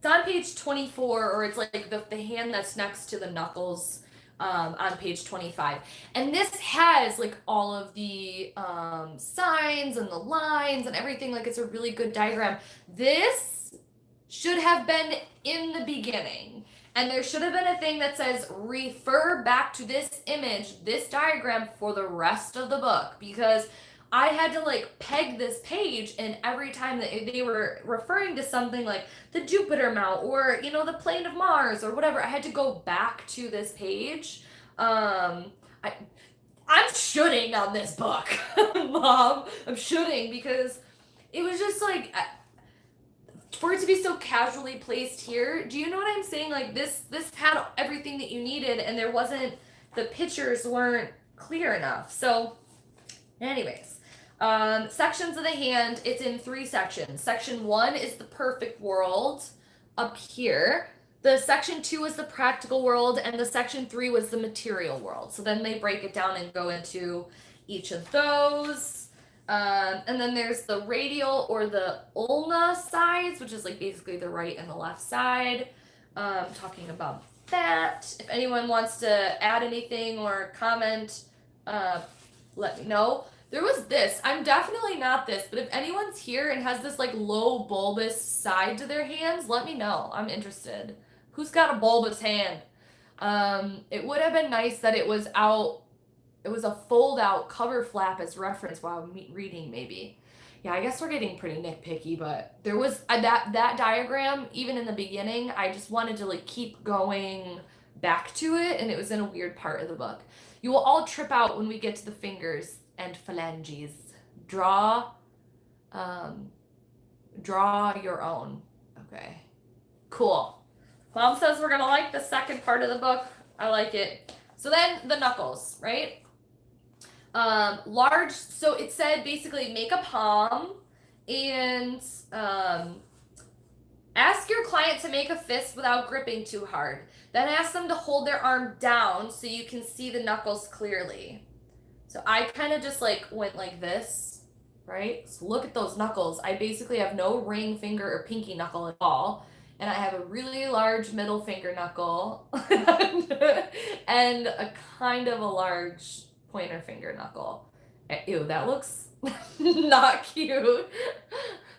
24, or it's like the hand that's next to the knuckles, on page 25. And this has like all of the signs and the lines and everything. Like, it's a really good diagram. This should have been in the beginning. And there should have been a thing that says refer back to this image, this diagram, for the rest of the book, because I had to like peg this page, and every time that they were referring to something like the Jupiter mount, or you know, the plane of Mars, or whatever, I had to go back to this page. I'm shooting on this book, Mom. I'm shooting because it was just like, for it to be so casually placed here. Do you know what I'm saying? Like, this had everything that you needed, and there wasn't, the pictures weren't clear enough. So, anyways. Sections of the hand, it's in 3 sections. Section 1 is the perfect world up here. The section 2 is the practical world, and the section 3 was the material world. So then they break it down and go into each of those. And then there's the radial or the ulna sides, which is like basically the right and the left side. Talking about that. If anyone wants to add anything or comment, let me know. There was this. I'm definitely not this, but if anyone's here and has this like low bulbous side to their hands, let me know. I'm interested. Who's got a bulbous hand? It would have been nice that it was out. It was a fold out cover flap as reference while I'm reading, maybe. Yeah, I guess we're getting pretty nitpicky, but there was that diagram, even in the beginning, I just wanted to like keep going back to it, and it was in a weird part of the book. You will all trip out when we get to the fingers and phalanges. Draw your own. Okay, cool. Mom says we're gonna like the second part of the book. I like it. So then the knuckles, right? Large, so it said basically make a palm and ask your client to make a fist without gripping too hard. Then ask them to hold their arm down so you can see the knuckles clearly. So I kind of just like went like this, right? So look at those knuckles. I basically have no ring finger or pinky knuckle at all. And I have a really large middle finger knuckle and a kind of a large pointer finger knuckle. Ew, that looks not cute.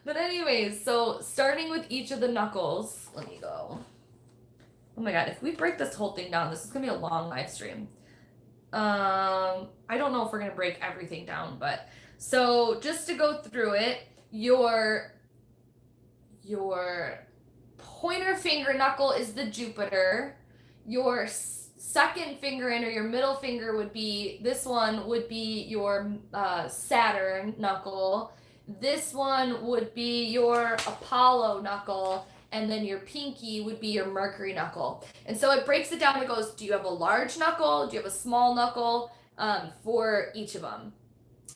But anyways, so starting with each of the knuckles, let me go. Oh my god, if we break this whole thing down, this is gonna be a long live stream. I don't know if we're gonna break everything down, but so just to go through it, your pointer finger knuckle is the Jupiter. Your second finger in, or your middle finger, would be, this one would be your Saturn knuckle. This one would be your Apollo knuckle, and then your pinky would be your Mercury knuckle. And so it breaks it down. It goes, do you have a large knuckle? Do you have a small knuckle? For each of them.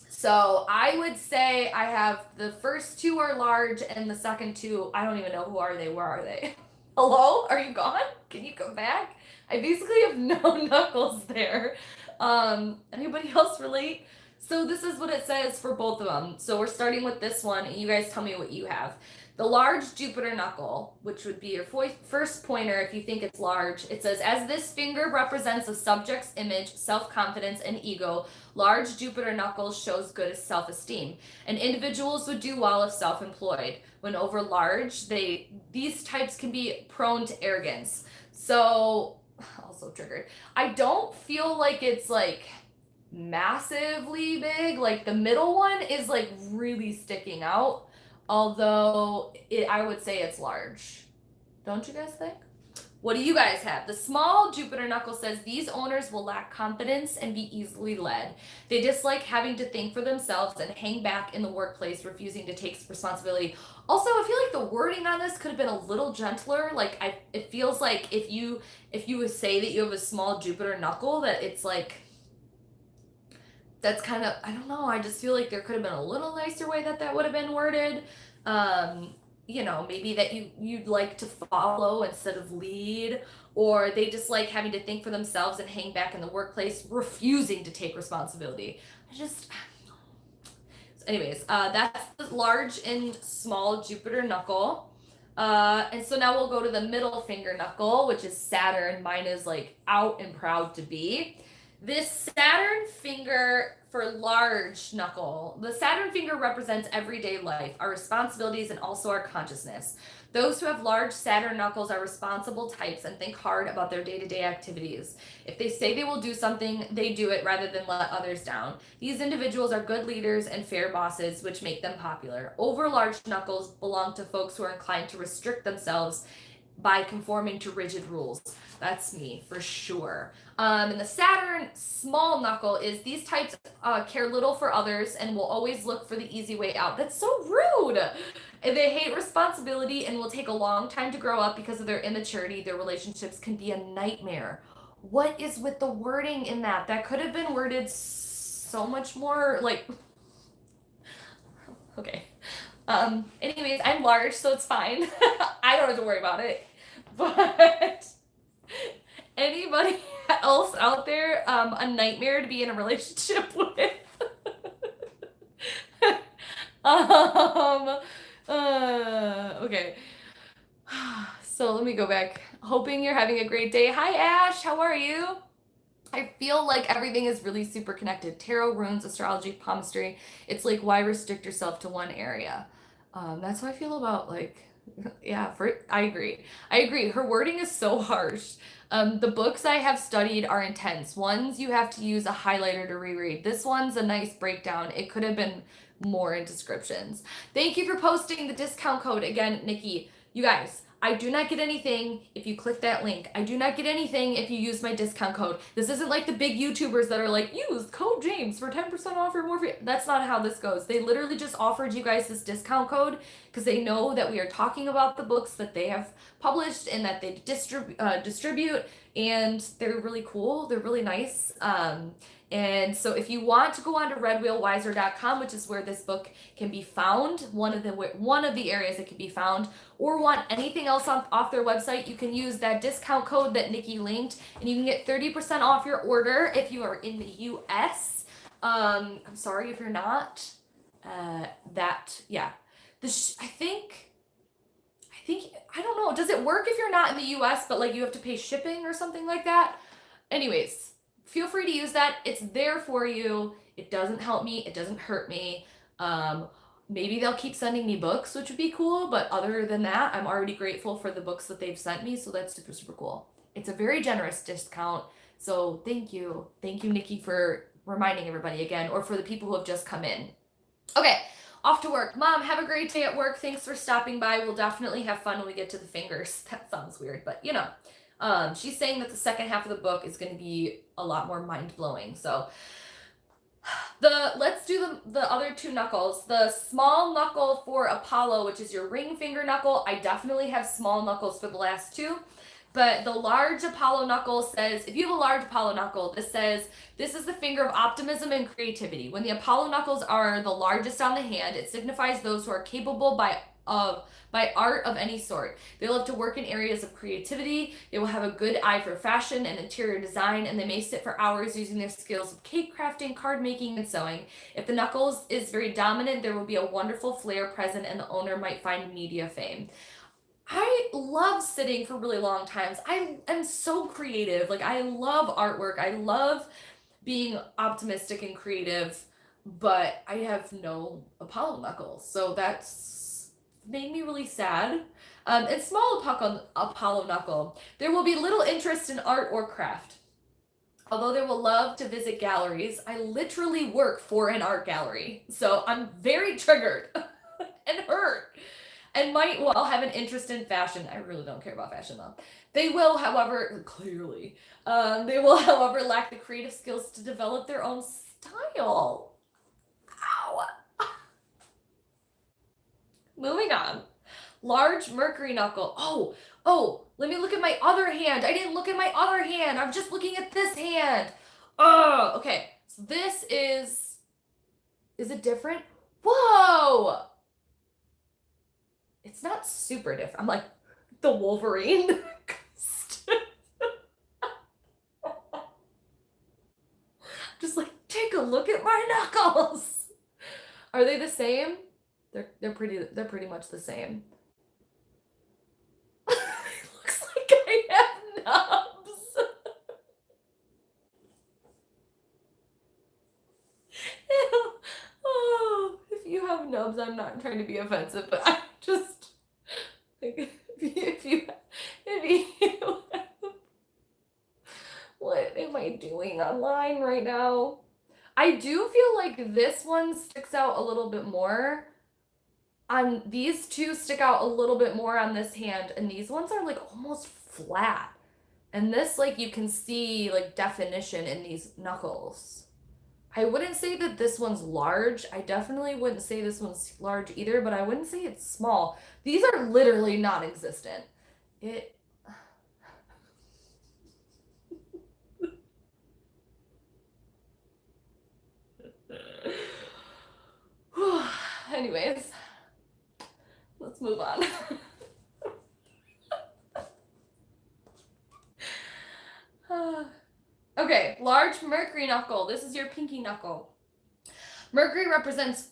So I would say I have the first 2 are large, and the second 2, I don't even know who are they. Where are they? Hello? Are you gone? Can you come back? I basically have no knuckles there. Anybody else relate? So this is what it says for both of them. So we're starting with this one, and you guys tell me what you have. The large Jupiter knuckle, which would be your first pointer if you think it's large, it says, as this finger represents a subject's image, self-confidence, and ego, large Jupiter knuckles shows good self-esteem. And individuals would do well if self-employed. When over large, these types can be prone to arrogance. So, also triggered. I don't feel like it's like massively big. Like the middle one is like really sticking out. Although I would say it's large. Don't you guys think? What do you guys have? The small Jupiter knuckle says these owners will lack confidence and be easily led. They dislike having to think for themselves and hang back in the workplace, refusing to take responsibility. Also, I feel like the wording on this could have been a little gentler. Like it feels like if you would say that you have a small Jupiter knuckle, that it's like, that's kind of, I don't know, I just feel like there could have been a little nicer way that would have been worded. you know, maybe that you'd like to follow instead of lead, or they just like having to think for themselves and hang back in the workplace, refusing to take responsibility. I just anyways, that's the large and small Jupiter knuckle. And so now we'll go to the middle finger knuckle, which is Saturn. Mine is like out and proud to be. This Saturn finger for large knuckle, the Saturn finger represents everyday life, our responsibilities, and also our consciousness. Those who have large Saturn knuckles are responsible types and think hard about their day-to-day activities. If they say they will do something, they do it rather than let others down. These individuals are good leaders and fair bosses, which make them popular. Over large knuckles belong to folks who are inclined to restrict themselves by conforming to rigid rules. That's me for sure. And the Saturn small knuckle is these types care little for others and will always look for the easy way out. That's so rude. They hate responsibility and will take a long time to grow up because of their immaturity. Their relationships can be a nightmare. What is with the wording in that? That could have been worded so much more like, okay. Anyways, I'm large, so it's fine. I don't have to worry about it. But anybody else out there, a nightmare to be in a relationship with? Okay. So let me go back. Hoping you're having a great day. Hi, Ash. How are you? I feel like everything is really super connected. Tarot, runes, astrology, palmistry. It's like, why restrict yourself to one area? That's how I feel about like, yeah, I agree. I agree. Her wording is so harsh. The books I have studied are intense. Ones you have to use a highlighter to reread. This one's a nice breakdown. It could have been more in descriptions. Thank you for posting the discount code again, Nikki. You guys, I do not get anything if you click that link. I do not get anything if you use my discount code. This isn't like the big YouTubers that are like, use code James for 10% off or more free. That's not how this goes. They literally just offered you guys this discount code because they know that we are talking about the books that they have published and that they distribute, and they're really cool. They're really nice. And so if you want to go on to redwheelwiser.com, which is where this book can be found, one of the areas it can be found, or want anything else off their website, you can use that discount code that Nikki linked, and you can get 30% off your order if you are in the US. I'm sorry if you're not. Yeah. I don't know. Does it work if you're not in the US, but like you have to pay shipping or something like that? Anyways, feel free to use that. It's there for you. It doesn't help me. It doesn't hurt me. Maybe they'll keep sending me books, which would be cool. But other than that, I'm already grateful for the books that they've sent me. So that's super, super cool. It's a very generous discount. So thank you. Thank you, Nikki, for reminding everybody again, or for the people who have just come in. Okay, off to work. Mom, have a great day at work. Thanks for stopping by. We'll definitely have fun when we get to the fingers. That sounds weird, but you know. She's saying that the second half of the book is going to be a lot more mind-blowing. So let's do the other two knuckles. The small knuckle for Apollo, which is your ring finger knuckle. I definitely have small knuckles for the last two. But the large Apollo knuckle says, if you have a large Apollo knuckle, this says, this is the finger of optimism and creativity. When the Apollo knuckles are the largest on the hand, it signifies those who are capable by art of any sort. They love to work in areas of creativity. They will have a good eye for fashion and interior design, and they may sit for hours using their skills of cake crafting, card making, and sewing. If the knuckles is very dominant, there will be a wonderful flair present, and the owner might find media fame. I love sitting for really long times. I am so creative. Like, I love artwork. I love being optimistic and creative, but I have no Apollo knuckles. So that's made me really sad. And small Apollo knuckle. There will be little interest in art or craft. Although they will love to visit galleries, I literally work for an art gallery. So I'm very triggered and hurt. And might well have an interest in fashion. I really don't care about fashion though. They will, however, lack the creative skills to develop their own style. Ow. Moving on. Large Mercury knuckle. Oh, let me look at my other hand. I didn't look at my other hand. I'm just looking at this hand. Oh, okay. So this is it different? Whoa! it's not super different. I'm like the Wolverine. Just like, take a look at my knuckles. Are they the same? They're pretty much the same. It looks like I have nubs. Ew. Oh, if you have nubs, I'm not trying to be offensive, but I just think if you what am I doing online right now? I do feel like this one sticks out a little bit more. On these two stick out a little bit more on this hand, and these ones are like almost flat. And this, like, you can see like definition in these knuckles. I wouldn't say that this one's large. I definitely wouldn't say this one's large either, but I wouldn't say it's small. These are literally non-existent. Anyways, let's move on. Okay, large Mercury knuckle. This is your pinky knuckle. Mercury represents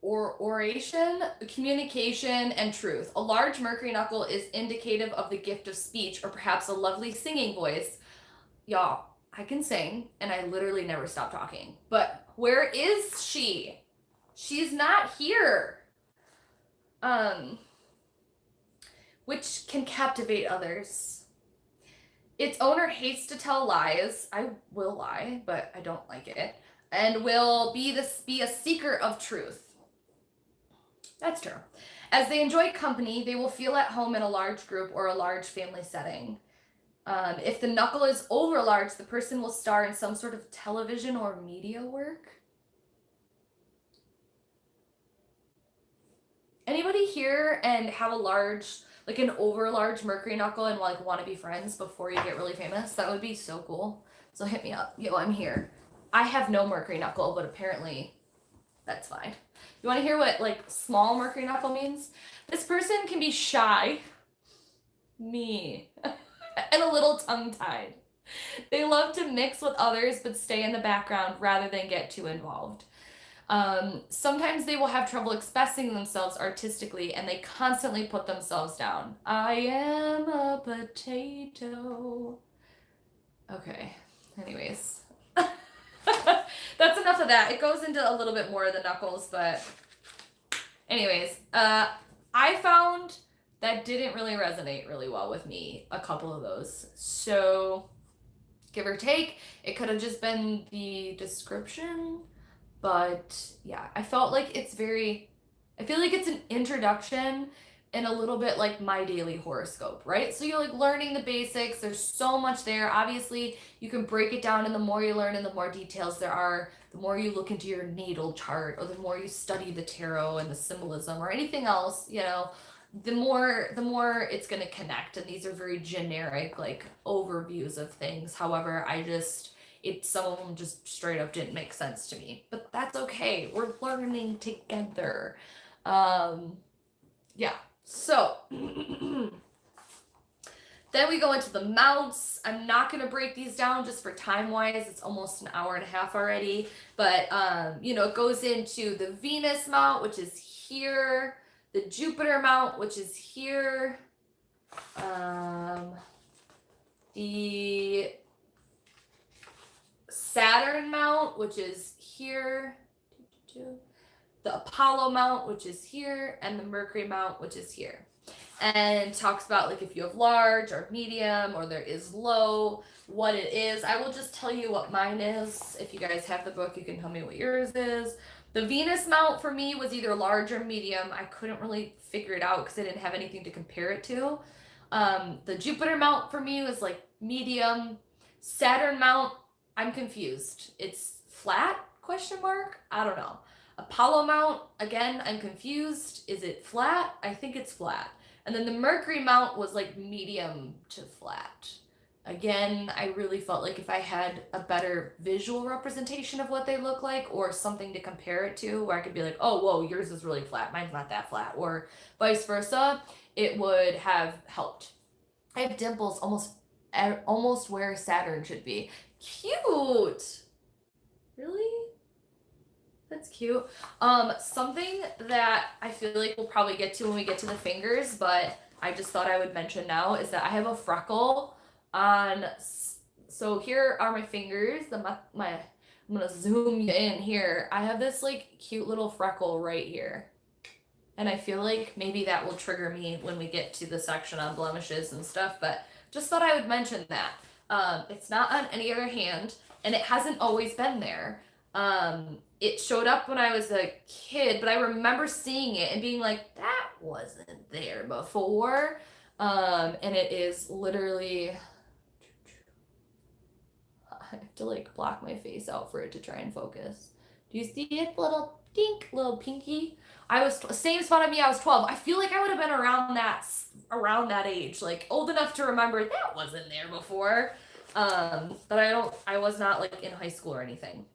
oration, communication, and truth. A large Mercury knuckle is indicative of the gift of speech or perhaps a lovely singing voice. Y'all, I can sing, and I literally never stop talking. But where is she? She's not here. Which can captivate others. Its owner hates to tell lies. I will lie, but I don't like it. And will be a seeker of truth. That's true. As they enjoy company, they will feel at home in a large group or a large family setting. If the knuckle is over large, the person will star in some sort of television or media work. Anybody here and have a large, like an over large Mercury knuckle and like want to be friends before you get really famous? That would be so cool. So hit me up. Yo, I'm here. I have no Mercury knuckle, but apparently that's fine. You want to hear what like small Mercury knuckle means? This person can be shy. Me. And a little tongue-tied. They love to mix with others but stay in the background rather than get too involved. Sometimes they will have trouble expressing themselves artistically and they constantly put themselves down. I am a potato. Okay, anyways. That's enough of that. It goes into a little bit more of the knuckles, but anyways, I found that didn't really resonate really well with me, a couple of those. So, give or take, it could have just been the description. But yeah, I felt like I feel like it's an introduction and a little bit like my daily horoscope, right? So you're like learning the basics. There's so much there. Obviously, you can break it down, and the more you learn and the more details there are, the more you look into your natal chart, or the more you study the tarot and the symbolism or anything else, you know, the more it's going to connect. And these are very generic, like overviews of things. However, some of them just straight up didn't make sense to me, but that's okay. We're learning together. Yeah. So then we go into the mounts. I'm not going to break these down just for time wise. It's almost an hour and a half already, but it goes into the Venus mount, which is here, the Jupiter mount, which is here, the Saturn mount, which is here, the Apollo mount, which is here, and the Mercury mount, which is here. And talks about like if you have large or medium or there is low, what it is. I will just tell you what mine is. If you guys have the book, you can tell me what yours is. The Venus mount for me was either large or medium. I couldn't really figure it out because I didn't have anything to compare it to. The Jupiter mount for me was like medium. Saturn mount, I'm confused. It's flat? Question mark? I don't know. Apollo mount, again, I'm confused. Is it flat? I think it's flat. And then the Mercury mount was like medium to flat. again, I really felt like if I had a better visual representation of what they look like or something to compare it to where I could be like, oh, whoa, yours is really flat, mine's not that flat, or vice versa, it would have helped. I have dimples almost where Saturn should be. Cute. Really? That's cute. Something that I feel like we'll probably get to when we get to the fingers, but I just thought I would mention now is that I have a freckle on. So here are my fingers. I'm gonna zoom you in here. I have this like cute little freckle right here. And I feel like maybe that will trigger me when we get to the section on blemishes and stuff, but just thought I would mention that. It's not on any other hand, and it hasn't always been there. It showed up when I was a kid, but I remember seeing it and being like, that wasn't there before. And it is literally, I have to like block my face out for it to try and focus. Do you see it? Little pinky. I was same spot on me. I was 12. I feel like I would have been around that age, like old enough to remember that wasn't there before. But I was not like in high school or anything.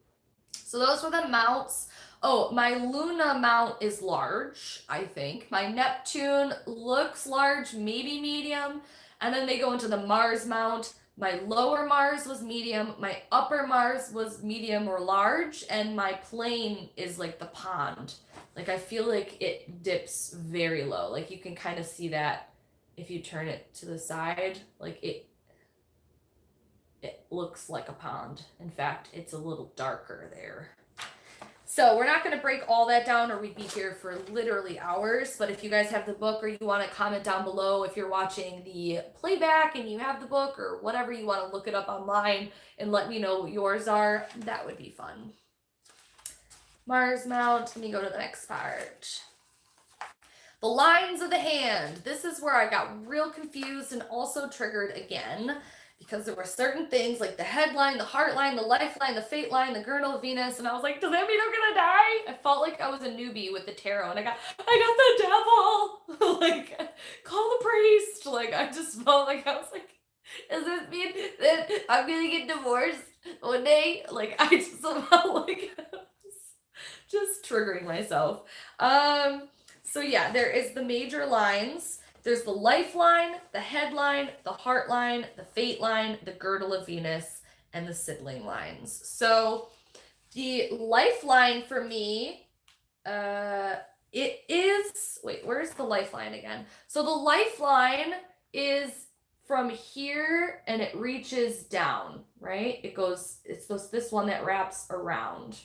So those were the mounts. Oh, my Luna mount is large, I think. My Neptune looks large, maybe medium. And then they go into the Mars mount. My lower Mars was medium. My upper Mars was medium or large. And my plane is like the pond. Like I feel like it dips very low. Like you can kind of see that if you turn it to the side. Like it looks like a pond. In fact, it's a little darker there. So we're not going to break all that down or we'd be here for literally hours. But if you guys have the book or you want to comment down below if you're watching the playback and you have the book or whatever, you want to look it up online and let me know what yours are, that would be fun. Mars mount. Let me go to the next part. The lines of the hand. This is where I got real confused and also triggered again. Because there were certain things like the headline, the heart line, the lifeline, the fate line, the girdle of Venus, and I was like, does that mean I'm gonna die? I felt like I was a newbie with the tarot, and I got the devil. Like, call the priest. Like, I just felt like I was like, does this mean that I'm gonna get divorced one day? Like, I just felt like I was just triggering myself. So yeah, there is the major lines. There's the lifeline, the headline, the heart line, the fate line, the girdle of Venus, and the sibling lines. So the lifeline for me, it is, wait, where's the lifeline again? So the lifeline is from here and it reaches down, right? It's this one that wraps around.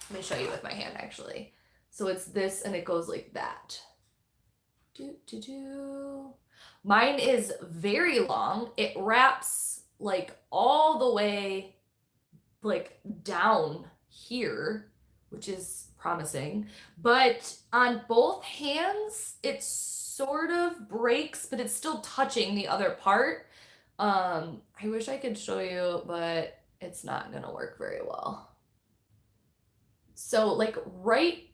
Let me show you with my hand actually. So it's this and it goes like that. Mine is very long. It wraps like all the way like down here, which is promising. But on both hands, it sort of breaks, but it's still touching the other part. I wish I could show you, but it's not gonna work very well. So like right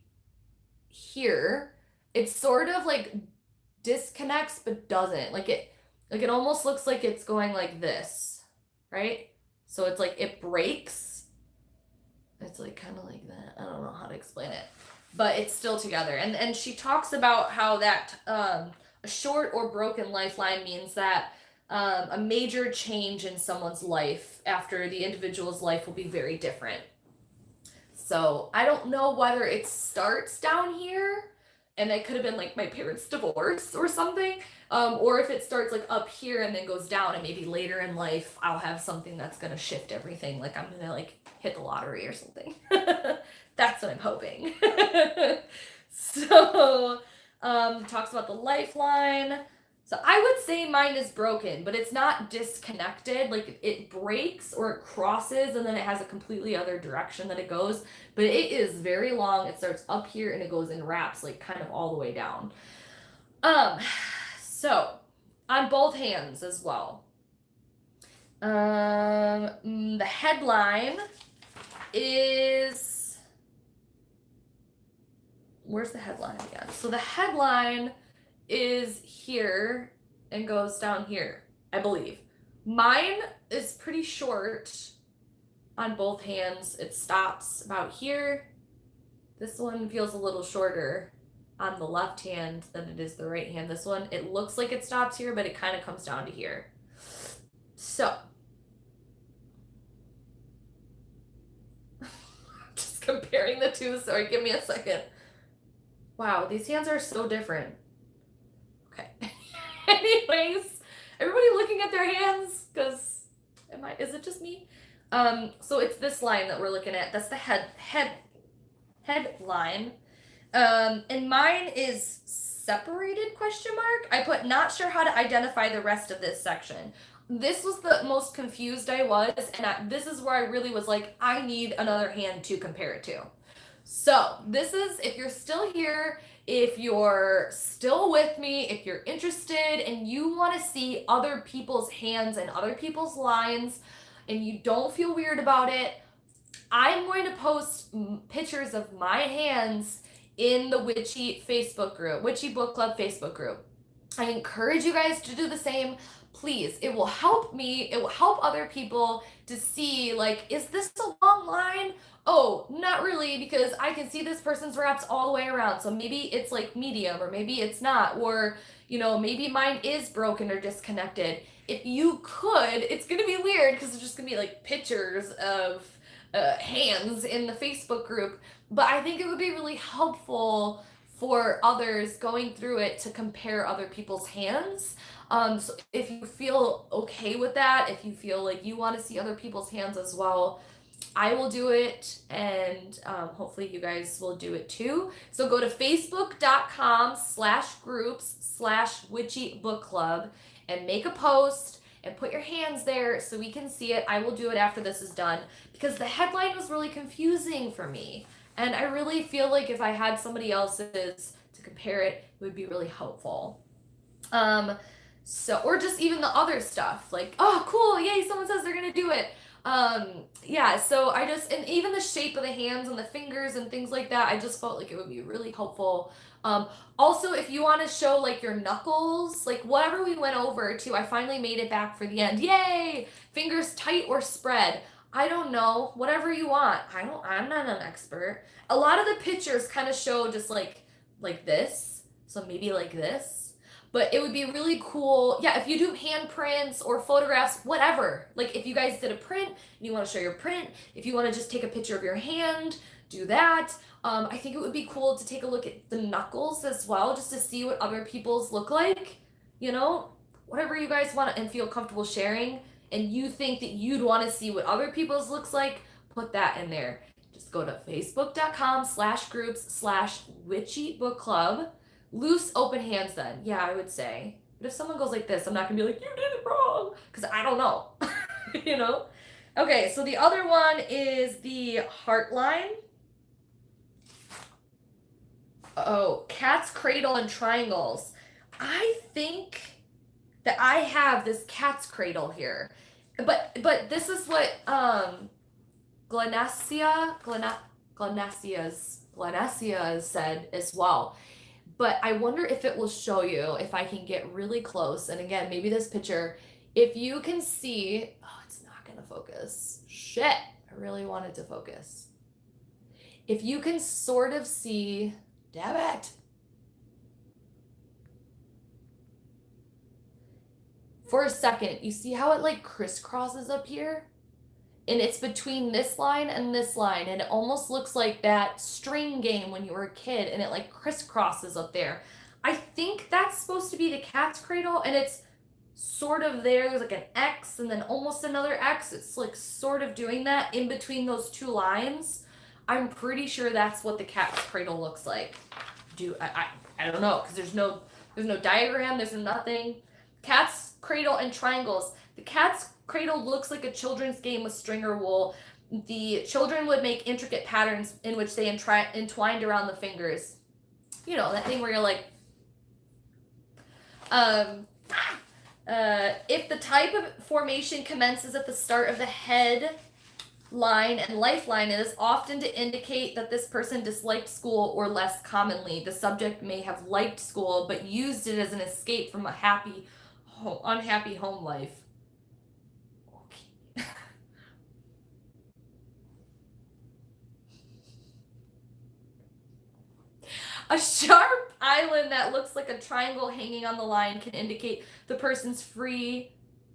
here, it sort of like disconnects but doesn't. Like it almost looks like it's going like this, right? So it's like it breaks. It's like kind of like that. I don't know how to explain it, but it's still together. And she talks about how that a short or broken lifeline means that a major change in someone's life after the individual's life will be very different. So I don't know whether it starts down here and it could have been like my parents' divorce or something, or if it starts like up here and then goes down and maybe later in life I'll have something that's gonna shift everything, like I'm gonna like hit the lottery or something. That's what I'm hoping. So talks about the lifeline. So I would say mine is broken, but it's not disconnected. Like it breaks or it crosses and then it has a completely other direction that it goes. But it is very long. It starts up here and it goes in wraps like kind of all the way down. So on both hands as well. The headline is, where's the headline again? So the headline is here and goes down here, I believe. Mine is pretty short on both hands. It stops about here. This one feels a little shorter on the left hand than it is the right hand. This one, it looks like it stops here, but it kind of comes down to here. So, just comparing the two. Sorry, give me a second. Wow, these hands are so different. Okay. Anyways, everybody looking at their hands? Because is it just me? So it's this line that we're looking at. That's the head line. And mine is separated ? I put not sure how to identify the rest of this section. This was the most confused I was, and this is where I really was like, I need another hand to compare it to. So this is, if you're still here, if you're still with me, if you're interested and you want to see other people's hands and other people's lines and you don't feel weird about it, I'm going to post pictures of my hands in the Witchy Facebook group, Witchy Book Club Facebook group. I encourage you guys to do the same. Please, it will help me, it will help other people to see, like, is this a long line? Oh, not really, because I can see this person's wraps all the way around. So maybe it's like medium, or maybe it's not, or, you know, maybe mine is broken or disconnected. If you could, it's gonna be weird because it's just gonna be like pictures of hands in the Facebook group, but I think it would be really helpful for others going through it to compare other people's hands. So if you feel okay with that, if you feel like you want to see other people's hands as well, I will do it, and hopefully you guys will do it too. So go to facebook.com/groups/Witchy Book Club and make a post and put your hands there so we can see it. I will do it after this is done because the headline was really confusing for me. And I really feel like if I had somebody else's to compare it, it would be really helpful. So, or just even the other stuff, like, oh, cool, yay, someone says they're gonna do it. Yeah, so and even the shape of the hands and the fingers and things like that, I just felt like it would be really helpful. Also, if you want to show like your knuckles, like whatever we went over to, I finally made it back for the end. Yay! Fingers tight or spread. I don't know, whatever you want. I'm not an expert. A lot of the pictures kind of show just like this. So maybe like this. But it would be really cool. Yeah, if you do handprints or photographs, whatever. Like if you guys did a print and you want to show your print, if you want to just take a picture of your hand, do that. I think it would be cool to take a look at the knuckles as well, just to see what other people's look like. You know, whatever you guys want and feel comfortable sharing, and you think that you'd want to see what other people's looks like, put that in there. Just go to facebook.com/groups/Witchy Book Club. Loose open hands then, yeah, I would say. But if someone goes like this, I'm not gonna be like, you did it wrong, because I don't know. You know? Okay, so the other one is the heart line. Oh, cat's cradle and triangles. I think that I have this cat's cradle here. But this is what Glenacia said as well. But I wonder if it will show you, if I can get really close. And again, maybe this picture, if you can see, oh, it's not gonna focus. Shit, I really wanted to focus. If you can sort of see, damn it. For a second, you see how it like crisscrosses up here? And it's between this line and this line, and it almost looks like that string game when you were a kid, and it like crisscrosses up there. I think that's supposed to be the cat's cradle, and it's sort of there. There's like an X and then almost another X. It's like sort of doing that in between those two lines. I'm pretty sure that's what the cat's cradle looks like. I don't know, because there's no diagram, there's nothing. Cat's cradle and triangles. The cat's cradle looks like a children's game with string or wool. The children would make intricate patterns in which they entwined around the fingers. You know, that thing where you're like, if the type of formation commences at the start of the head line and lifeline, it is often to indicate that this person disliked school, or less commonly, the subject may have liked school but used it as an escape from a unhappy home life. A sharp island that looks like a triangle hanging on the line can indicate the person's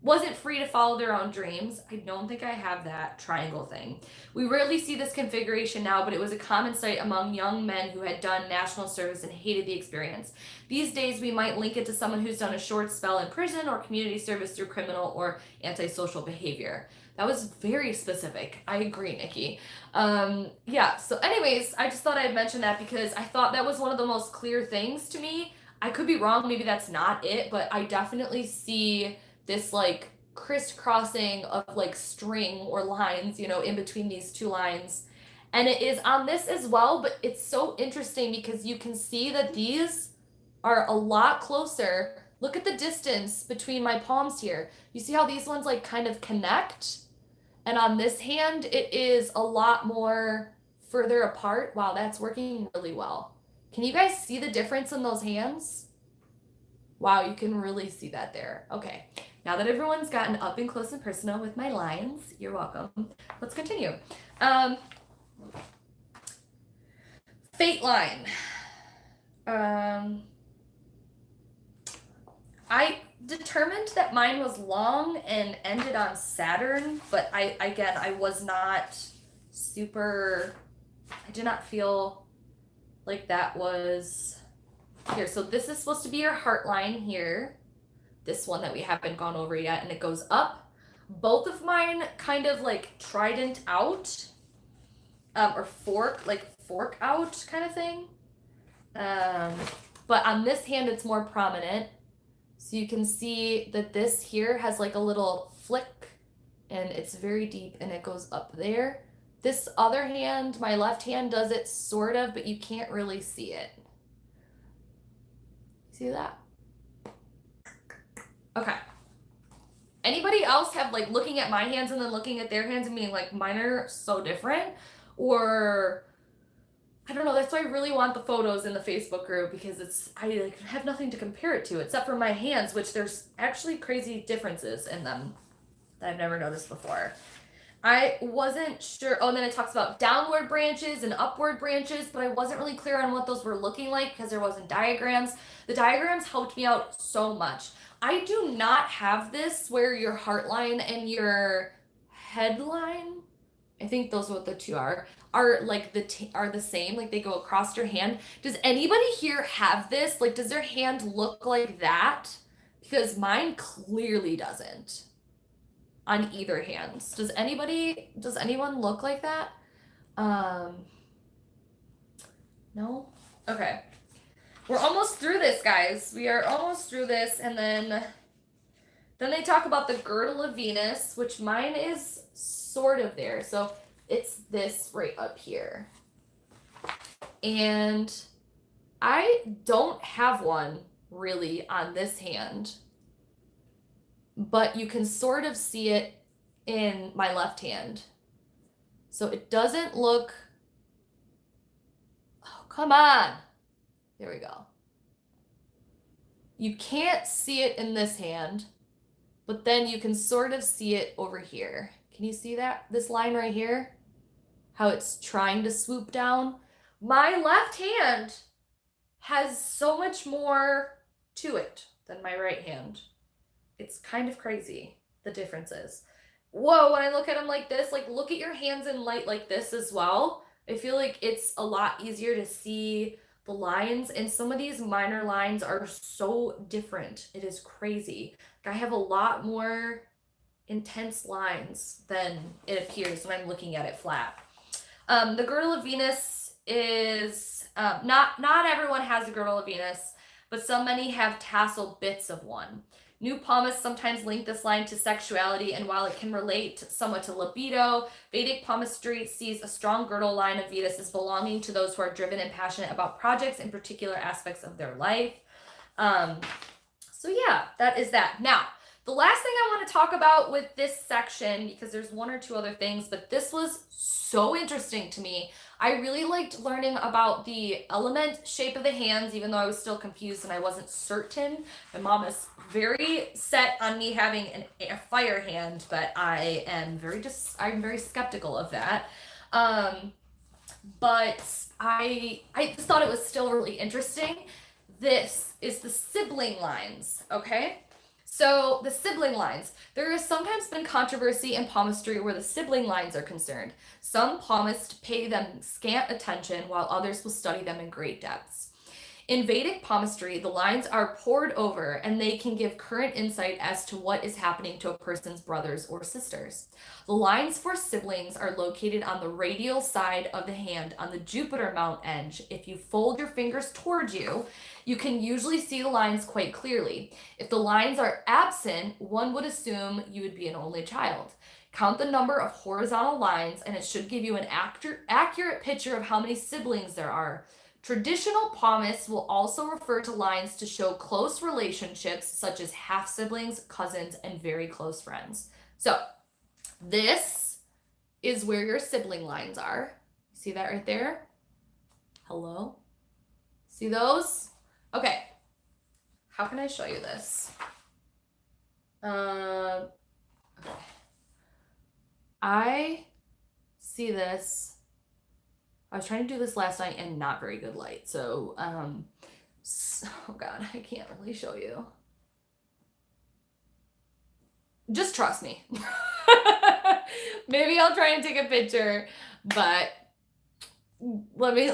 wasn't free to follow their own dreams. I don't think I have that triangle thing. We rarely see this configuration now, but it was a common sight among young men who had done national service and hated the experience. These days, we might link it to someone who's done a short spell in prison or community service through criminal or antisocial behavior. That was very specific. I agree, Nikki. Yeah, so anyways, I just thought I'd mention that because I thought that was one of the most clear things to me. I could be wrong, maybe that's not it, but I definitely see this like crisscrossing of like string or lines, you know, in between these two lines. And it is on this as well, but it's so interesting because you can see that these are a lot closer. Look at the distance between my palms here. You see how these ones like kind of connect? And on this hand, it is a lot more further apart. Wow, that's working really well. Can you guys see the difference in those hands? Wow, you can really see that there. Okay, now that everyone's gotten up and close and personal with my lines, you're welcome. Let's continue. Fate line. I determined that mine was long and ended on Saturn, but I was not super, I did not feel like that was here. So this is supposed to be your heart line here. This one that we haven't gone over yet, and it goes up. Both of mine kind of like trident out, or fork out kind of thing. But on this hand, it's more prominent. So you can see that this here has like a little flick and it's very deep and it goes up there. This other hand, my left hand does it sort of, but you can't really see it. See that? Okay. Anybody else have like looking at my hands and then looking at their hands and being like, mine are so different? Or I don't know, that's why I really want the photos in the Facebook group because I like have nothing to compare it to except for my hands, which there's actually crazy differences in them that I've never noticed before. I wasn't sure. Oh, and then it talks about downward branches and upward branches, but I wasn't really clear on what those were looking like because there wasn't diagrams. The diagrams helped me out so much. I do not have this where your heart line and your headline, I think those are what the two are like are the same, like they go across your hand. Does anybody here have this? Like, does their hand look like that? Because mine clearly doesn't on either hand. Does anyone look like that? No? Okay. We're almost through this, guys. We are almost through this, and then they talk about the girdle of Venus, which mine is sort of there. So it's this right up here. And I don't have one really on this hand, but you can sort of see it in my left hand. So it doesn't look, oh, come on. There we go. You can't see it in this hand, but then you can sort of see it over here. Can you see that? This line right here? How it's trying to swoop down? My left hand has so much more to it than my right hand. It's kind of crazy, the differences. Whoa, when I look at them like this, like look at your hands in light like this as well. I feel like it's a lot easier to see the lines, and some of these minor lines are so different. It is crazy. I have a lot more intense lines than it appears when I'm looking at it flat. The girdle of Venus is, not everyone has a girdle of Venus, but so many have tassel bits of one. New palmists sometimes link this line to sexuality, and while it can relate somewhat to libido, Vedic palmistry sees a strong girdle line of Venus as belonging to those who are driven and passionate about projects and particular aspects of their life. So yeah, that is that. Now, the last thing I want to talk about with this section, because there's one or two other things, but this was so interesting to me. I really liked learning about the element shape of the hands, even though I was still confused and I wasn't certain. My mom is very set on me having a fire hand, but I'm very skeptical of that. But I just thought it was still really interesting. This is the sibling lines, okay? So the sibling lines. There has sometimes been controversy in palmistry where the sibling lines are concerned. Some palmists pay them scant attention while others will study them in great depths. In Vedic palmistry, the lines are pored over and they can give current insight as to what is happening to a person's brothers or sisters. The lines for siblings are located on the radial side of the hand on the Jupiter mount edge. If you fold your fingers towards you, you can usually see the lines quite clearly. If the lines are absent, one would assume you would be an only child. Count the number of horizontal lines and it should give you an accurate picture of how many siblings there are. Traditional palmists will also refer to lines to show close relationships such as half-siblings, cousins, and very close friends. So this is where your sibling lines are. See that right there? Hello? See those? Okay. How can I show you this? Okay. I see this. I was trying to do this last night in not very good light. So, oh God, I can't really show you. Just trust me. Maybe I'll try and take a picture, but let me.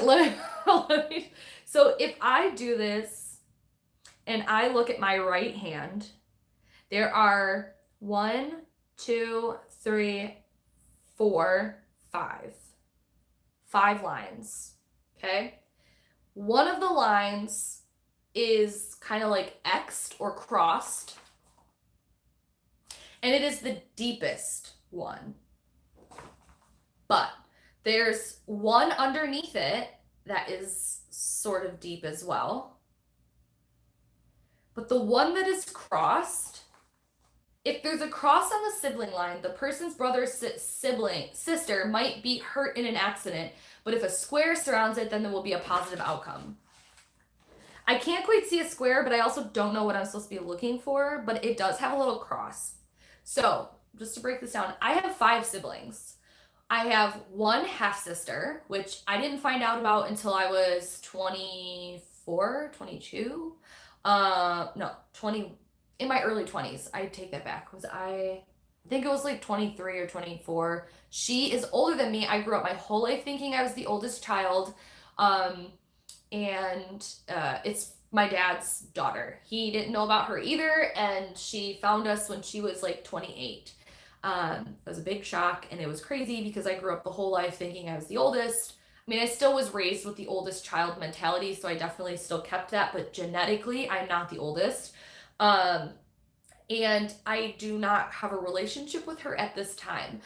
So if I do this and I look at my right hand, there are 1, 2, 3, 4, 5. 5 lines, okay? One of the lines is kind of like X'd or crossed, and it is the deepest one. But there's one underneath it that is sort of deep as well. But the one that is crossed, if there's a cross on the sibling line, the person's brother, sister might be hurt in an accident, but if a square surrounds it, then there will be a positive outcome. I can't quite see a square, but I also don't know what I'm supposed to be looking for, but it does have a little cross. So, just to break this down, I have 5 siblings. I have 1 half-sister, which I didn't find out about until I was 24, 22. No, 20... in my early 20s. I take that back. I think it was like 23 or 24. She is older than me. I grew up my whole life thinking I was the oldest child. It's my dad's daughter. He didn't know about her either, and she found us when she was like 28. It was a big shock, and it was crazy because I grew up the whole life thinking I was the oldest. I mean, I still was raised with the oldest child mentality, so I definitely still kept that, but genetically, I'm not the oldest. And I do not have a relationship with her at this time.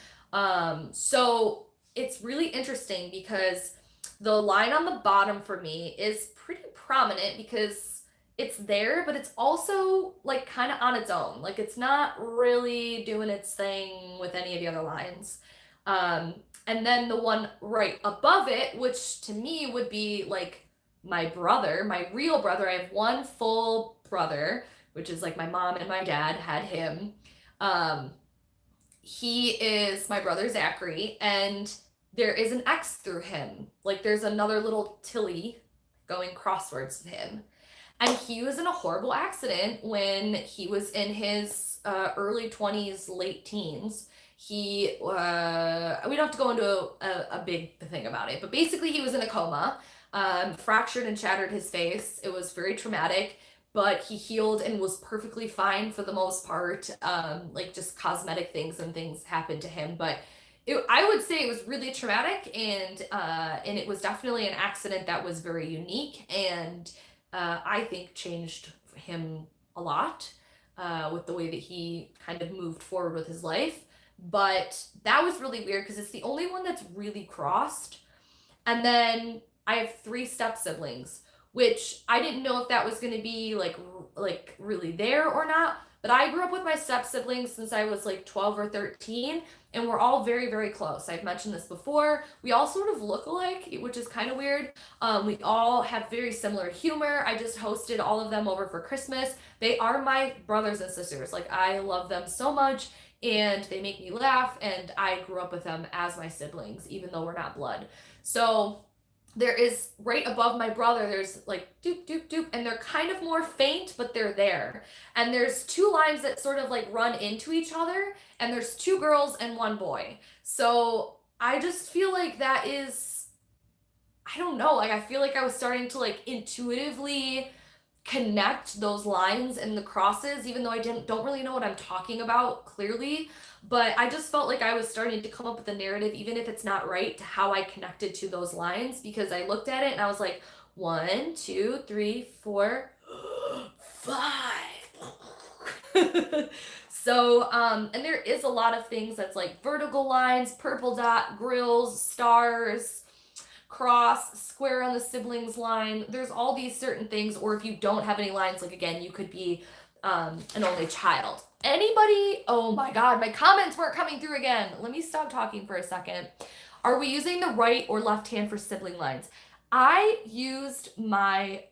So it's really interesting because the line on the bottom for me is pretty prominent because it's there, but it's also like kind of on its own. Like it's not really doing its thing with any of the other lines. And then the one right above it, which to me would be like my brother, my real brother. I have one full brother, which is like my mom and my dad had him. He is my brother Zachary, and there is an X through him. Like there's another little tilly going crosswards to him. And he was in a horrible accident when he was in his early 20s, late teens. We don't have to go into a big thing about it, but basically he was in a coma, fractured and shattered his face. It was very traumatic, but he healed and was perfectly fine for the most part. Like just cosmetic things and things happened to him, but I would say it was really traumatic, and it was definitely an accident that was very unique, and I think changed him a lot with the way that he kind of moved forward with his life. But that was really weird because it's the only one that's really crossed. And then I have 3 step siblings. which I didn't know if that was going to be like really there or not. But I grew up with my step siblings since I was like 12 or 13, and we're all very, very close. I've mentioned this before. We all sort of look alike, which is kind of weird. We all have very similar humor. I just hosted all of them over for Christmas. They are my brothers and sisters. Like, I love them so much, and they make me laugh, and I grew up with them as my siblings, even though we're not blood. So there is, right above my brother, there's like doop doop doop, and they're kind of more faint, but they're there. And there's two lines that sort of like run into each other, and there's two girls and one boy. So I just feel like that is, I don't know, like I feel like I was starting to like intuitively connect those lines and the crosses, even though I don't really know what I'm talking about clearly. But I just felt like I was starting to come up with a narrative, even if it's not right, to how I connected to those lines, because I looked at it and I was like, 1, 2, 3, 4, 5. So, and there is a lot of things that's like vertical lines, purple dot, grills, stars, cross, square on the siblings line. There's all these certain things, or if you don't have any lines, like again, you could be an only child. Anybody? Oh my God, my comments weren't coming through again. Let me stop talking for a second. Are we using the right or left hand for sibling lines? I used my,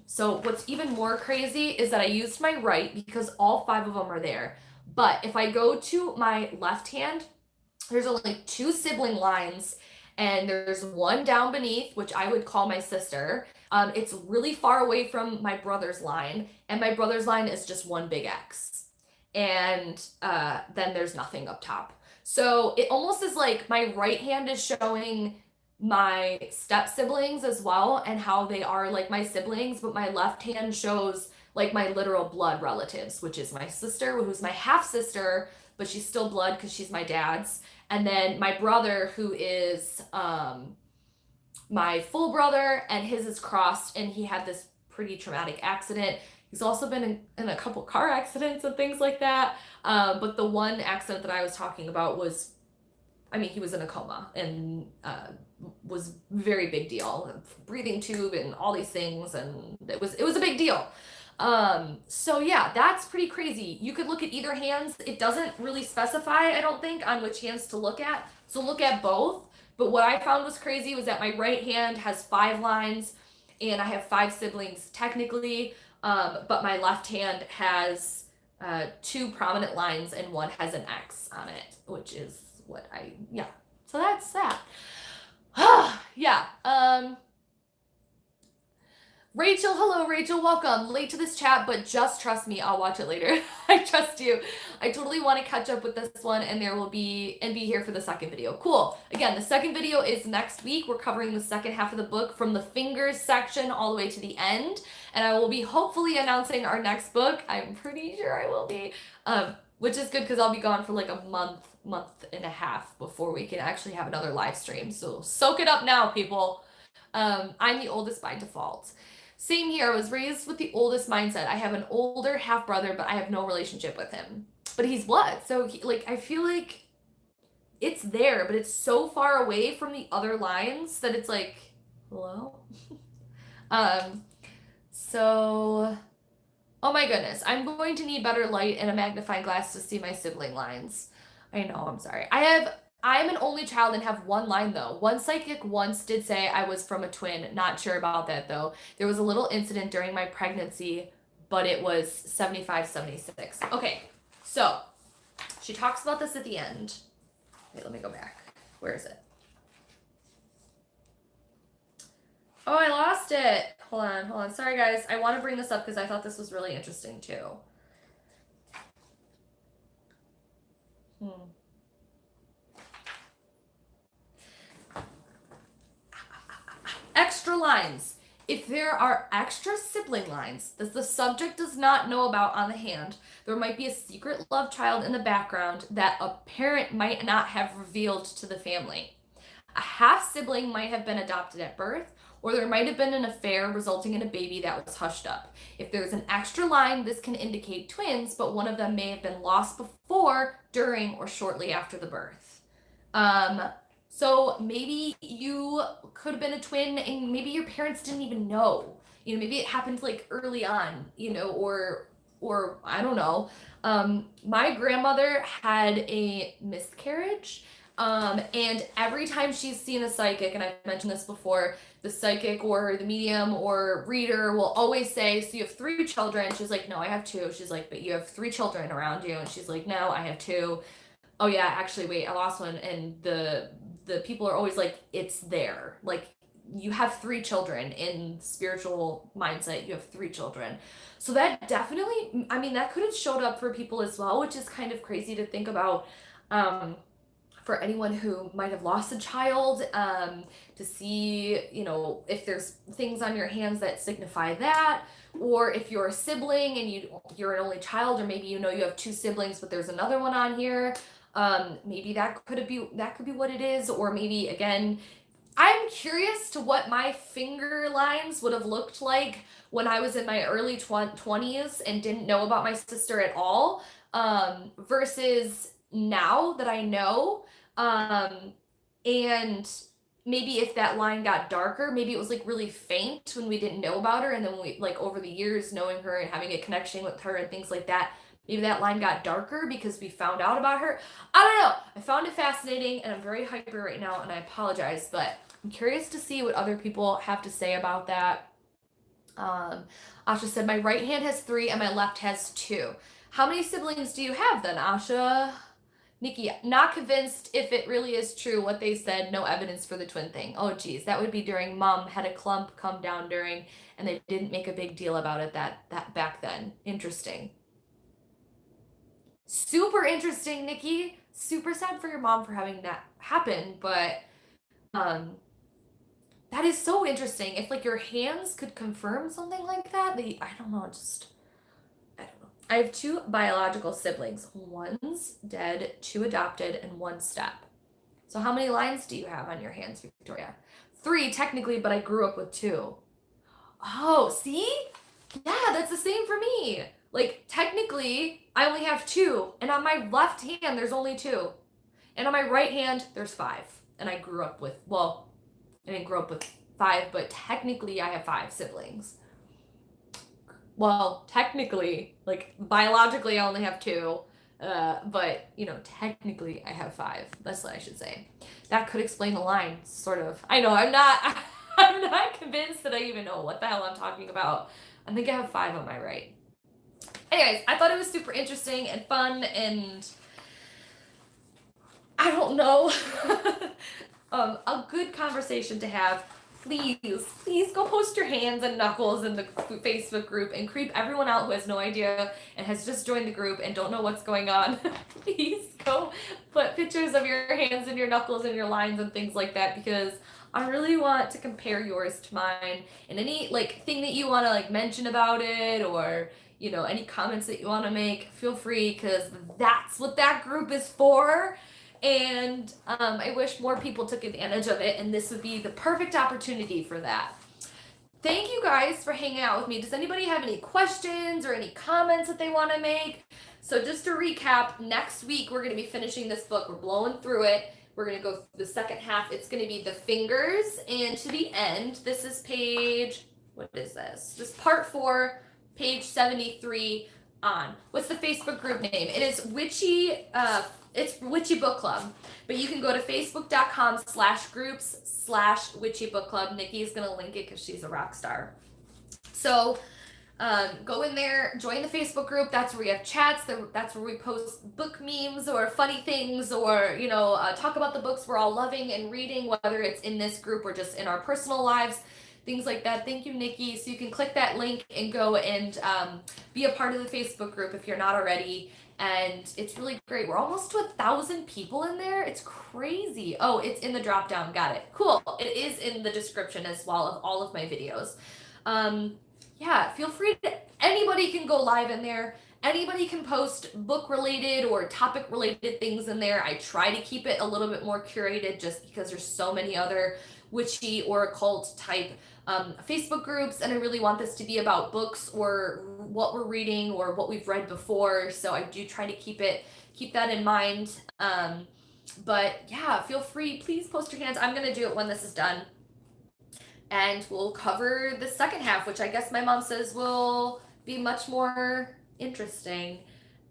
so what's even more crazy is that I used my right because all 5 of them are there. But if I go to my left hand, there's only 2 sibling lines, and there's one down beneath, which I would call my sister. It's really far away from my brother's line, and my brother's line is just one big X. And then there's nothing up top. So it almost is like my right hand is showing my step siblings as well, and how they are like my siblings, but my left hand shows like my literal blood relatives, which is my sister, who's my half sister, but she's still blood because she's my dad's. And then my brother, who is my full brother, and his is crossed, and he had this pretty traumatic accident. He's also been in a couple car accidents and things like that. But the one accident that I was talking about was, I mean, he was in a coma and was very big deal. Breathing tube and all these things, and it was a big deal. So yeah, that's pretty crazy. You could look at either hands. It doesn't really specify, I don't think, on which hands to look at. So look at both. But what I found was crazy was that my right hand has 5 lines, and I have 5 siblings technically. But my left hand has 2 prominent lines, and one has an X on it, which is what yeah. So that's that. Yeah. Rachel, hello, Rachel, welcome. Late to this chat, but just trust me, I'll watch it later. I trust you. I totally want to catch up with this one, and be here for the second video. Cool. Again, the second video is next week. We're covering the second half of the book from the fingers section all the way to the end, and I will be hopefully announcing our next book. I'm pretty sure I will be, which is good because I'll be gone for like a month and a half before we can actually have another live stream. So soak it up now, people. I'm the oldest by default. Same here. I was raised with the oldest mindset. I have an older half brother, but I have no relationship with him. But he's what? So I feel like it's there, but it's so far away from the other lines that it's like, hello? So, oh my goodness. I'm going to need better light and a magnifying glass to see my sibling lines. I know, I'm sorry. I'm an only child and have 1 line though. One psychic once did say I was from a twin. Not sure about that though. There was a little incident during my pregnancy, but it was 75, 76. Okay, so she talks about this at the end. Wait, let me go back. Where is it? Oh, I lost it. Hold on. Sorry guys. I want to bring this up because I thought this was really interesting too. Extra lines. If there are extra sibling lines that the subject does not know about on the hand, there might be a secret love child in the background that a parent might not have revealed to the family. A half sibling might have been adopted at birth, or there might have been an affair resulting in a baby that was hushed up. If there's an extra line, this can indicate twins, but one of them may have been lost before, during, or shortly after the birth. So maybe you could have been a twin and maybe your parents didn't even know. Maybe it happened like early on, or I don't know. My grandmother had a miscarriage. And every time she's seen a psychic, and I've mentioned this before, the psychic or the medium or reader will always say, so you have 3 children. She's like, no, I have 2. She's like, but you have 3 children around you. And she's like, no, I have 2. Oh yeah, actually, wait, I lost one. And the people are always like, it's there. Like, you have 3 children in spiritual mindset. You have 3 children. So that definitely, I mean, that could have showed up for people as well, which is kind of crazy to think about. For anyone who might have lost a child, to see, if there's things on your hands that signify that, or if you're a sibling and you're an only child, or maybe you have 2 siblings, but there's another one on here. Maybe that could be what it is, or maybe again, I'm curious to what my finger lines would have looked like when I was in my early 20s and didn't know about my sister at all, versus now that I know. And maybe if that line got darker, maybe it was like really faint when we didn't know about her, and then we, like, over the years knowing her and having a connection with her and things like that, maybe that line got darker because we found out about her. I don't know. I found it fascinating, and I'm very hyper right now, and I apologize, but I'm curious to see what other people have to say about that. Asha said, my right hand has 3 and my left has 2. How many siblings do you have then, Asha? Nikki, not convinced if it really is true what they said, no evidence for the twin thing. Oh geez, that would be during mom had a clump come down during, and they didn't make a big deal about it that back then. Interesting. Super interesting, Nikki. Super sad for your mom for having that happen, but that is so interesting. If like your hands could confirm something like that, I don't know, I don't know. I have 2 biological siblings. One's dead, 2 adopted, and 1 step. So how many lines do you have on your hands, Victoria? 3 technically, but I grew up with 2. Oh, see? Yeah, that's the same for me. Like, technically, I only have 2, and on my left hand, there's only 2. And on my right hand, there's 5. And I grew up with, well, I didn't grow up with 5, but technically I have 5 siblings. Well, technically, like, biologically I only have 2, but, technically I have 5. That's what I should say. That could explain the line, sort of. I know, I'm not convinced that I even know what the hell I'm talking about. I think I have 5 on my right. Anyways, I thought it was super interesting and fun, and I don't know, a good conversation to have. Please go post your hands and knuckles in the Facebook group and creep everyone out who has no idea and has just joined the group and don't know what's going on. Please go put pictures of your hands and your knuckles and your lines and things like that, because I really want to compare yours to mine, and any thing that you want to mention about it, or any comments that you want to make, feel free, because that's what that group is for. And I wish more people took advantage of it, and this would be the perfect opportunity for that. Thank you guys for hanging out with me. Does anybody have any questions or any comments that they want to make? So just to recap, next week we're going to be finishing this book. We're blowing through it. We're going to go through the second half. It's going to be the fingers, and to the end, this is page, what is this? This part 4, page 73 on. What's the Facebook group name? It is Witchy, it's Witchy Book Club, but you can go to facebook.com/groups/Witchy Book Club. Nikki's going to link it because she's a rock star. So go in there, join the Facebook group. That's where we have chats. That's where we post book memes or funny things, or, talk about the books we're all loving and reading, whether it's in this group or just in our personal lives, things like that. Thank you, Nikki. So you can click that link and go and be a part of the Facebook group if you're not already. And it's really great. We're almost to 1,000 people in there. It's crazy. Oh, it's in the drop down. Got it. Cool. It is in the description as well of all of my videos. Yeah, feel free to, anybody can go live in there. Anybody can post book related or topic related things in there. I try to keep it a little bit more curated just because there's so many other witchy or occult type Facebook groups, and I really want this to be about books or what we're reading or what we've read before. So I do try to keep that in mind. But yeah, feel free, please post your hands. I'm gonna do it when this is done. And we'll cover the second half, which I guess my mom says will be much more interesting.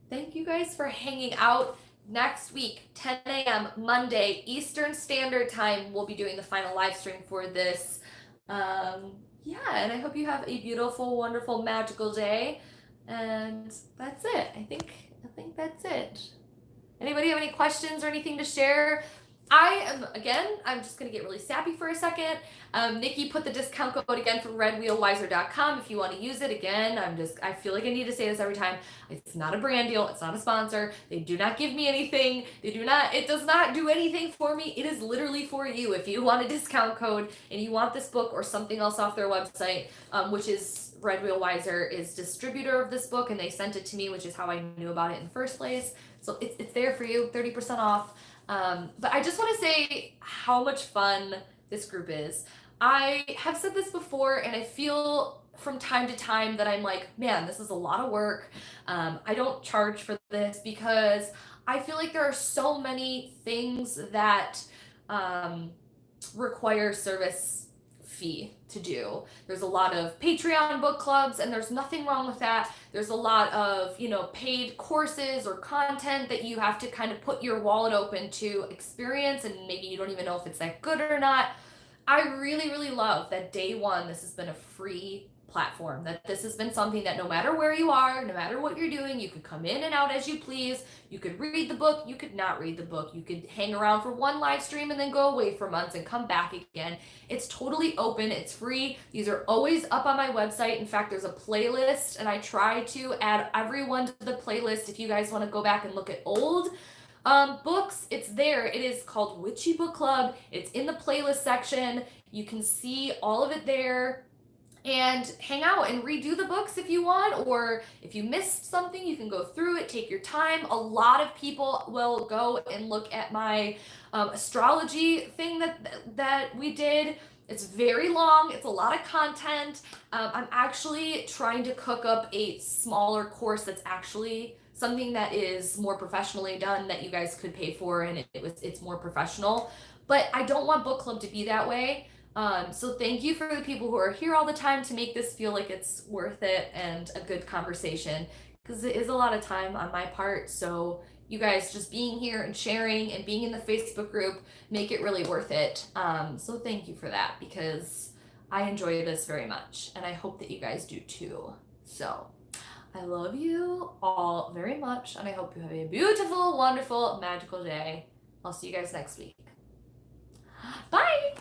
Thank you guys for hanging out. Next week, 10 a.m. Monday, Eastern Standard Time, we'll be doing the final live stream for this. Yeah, and I hope you have a beautiful, wonderful, magical day. And that's it. I think that's it. Anybody have any questions or anything to share? I'm just going to get really sappy for a second. Nikki put the discount code again from redwheelwiser.com if you want to use it. Again, I feel like I need to say this every time. It's not a brand deal. It's not a sponsor. They do not give me anything. It does not do anything for me. It is literally for you. If you want a discount code and you want this book or something else off their website, which is Red Wheel Wiser is distributor of this book, and they sent it to me, which is how I knew about it in the first place. So it's there for you, 30% off. But I just want to say how much fun this group is. I have said this before, and I feel from time to time that I'm like, man, this is a lot of work. I don't charge for this because I feel like there are so many things that require service fee to do. There's a lot of Patreon book clubs, and there's nothing wrong with that. There's a lot of, paid courses or content that you have to kind of put your wallet open to experience, and maybe you don't even know if it's that good or not. I really, really love that day one, this has been a free platform, that this has been something that no matter where you are, no matter what you're doing, you could come in and out as you please. You could read the book, you could not read the book, you could hang around for one live stream and then go away for months and come back again. It's totally open, it's free. These are always up on my website. In fact, there's a playlist, and I try to add everyone to the playlist. If you guys want to go back and look at old books, it's there. It is called Witchy Book Club. It's in the playlist section. You can see all of it there and hang out and redo the books if you want, or if you missed something, you can go through it, take your time. A lot of people will go and look at my astrology thing that we did. It's very long. It's a lot of content. I'm actually trying to cook up a smaller course that's actually something that is more professionally done that you guys could pay for, and it's more professional. But I don't want book club to be that way. So thank you for the people who are here all the time to make this feel like it's worth it and a good conversation, because it is a lot of time on my part. So you guys just being here and sharing and being in the Facebook group make it really worth it. So thank you for that, because I enjoy this very much, and I hope that you guys do too. So I love you all very much, and I hope you have a beautiful, wonderful, magical day. I'll see you guys next week. Bye!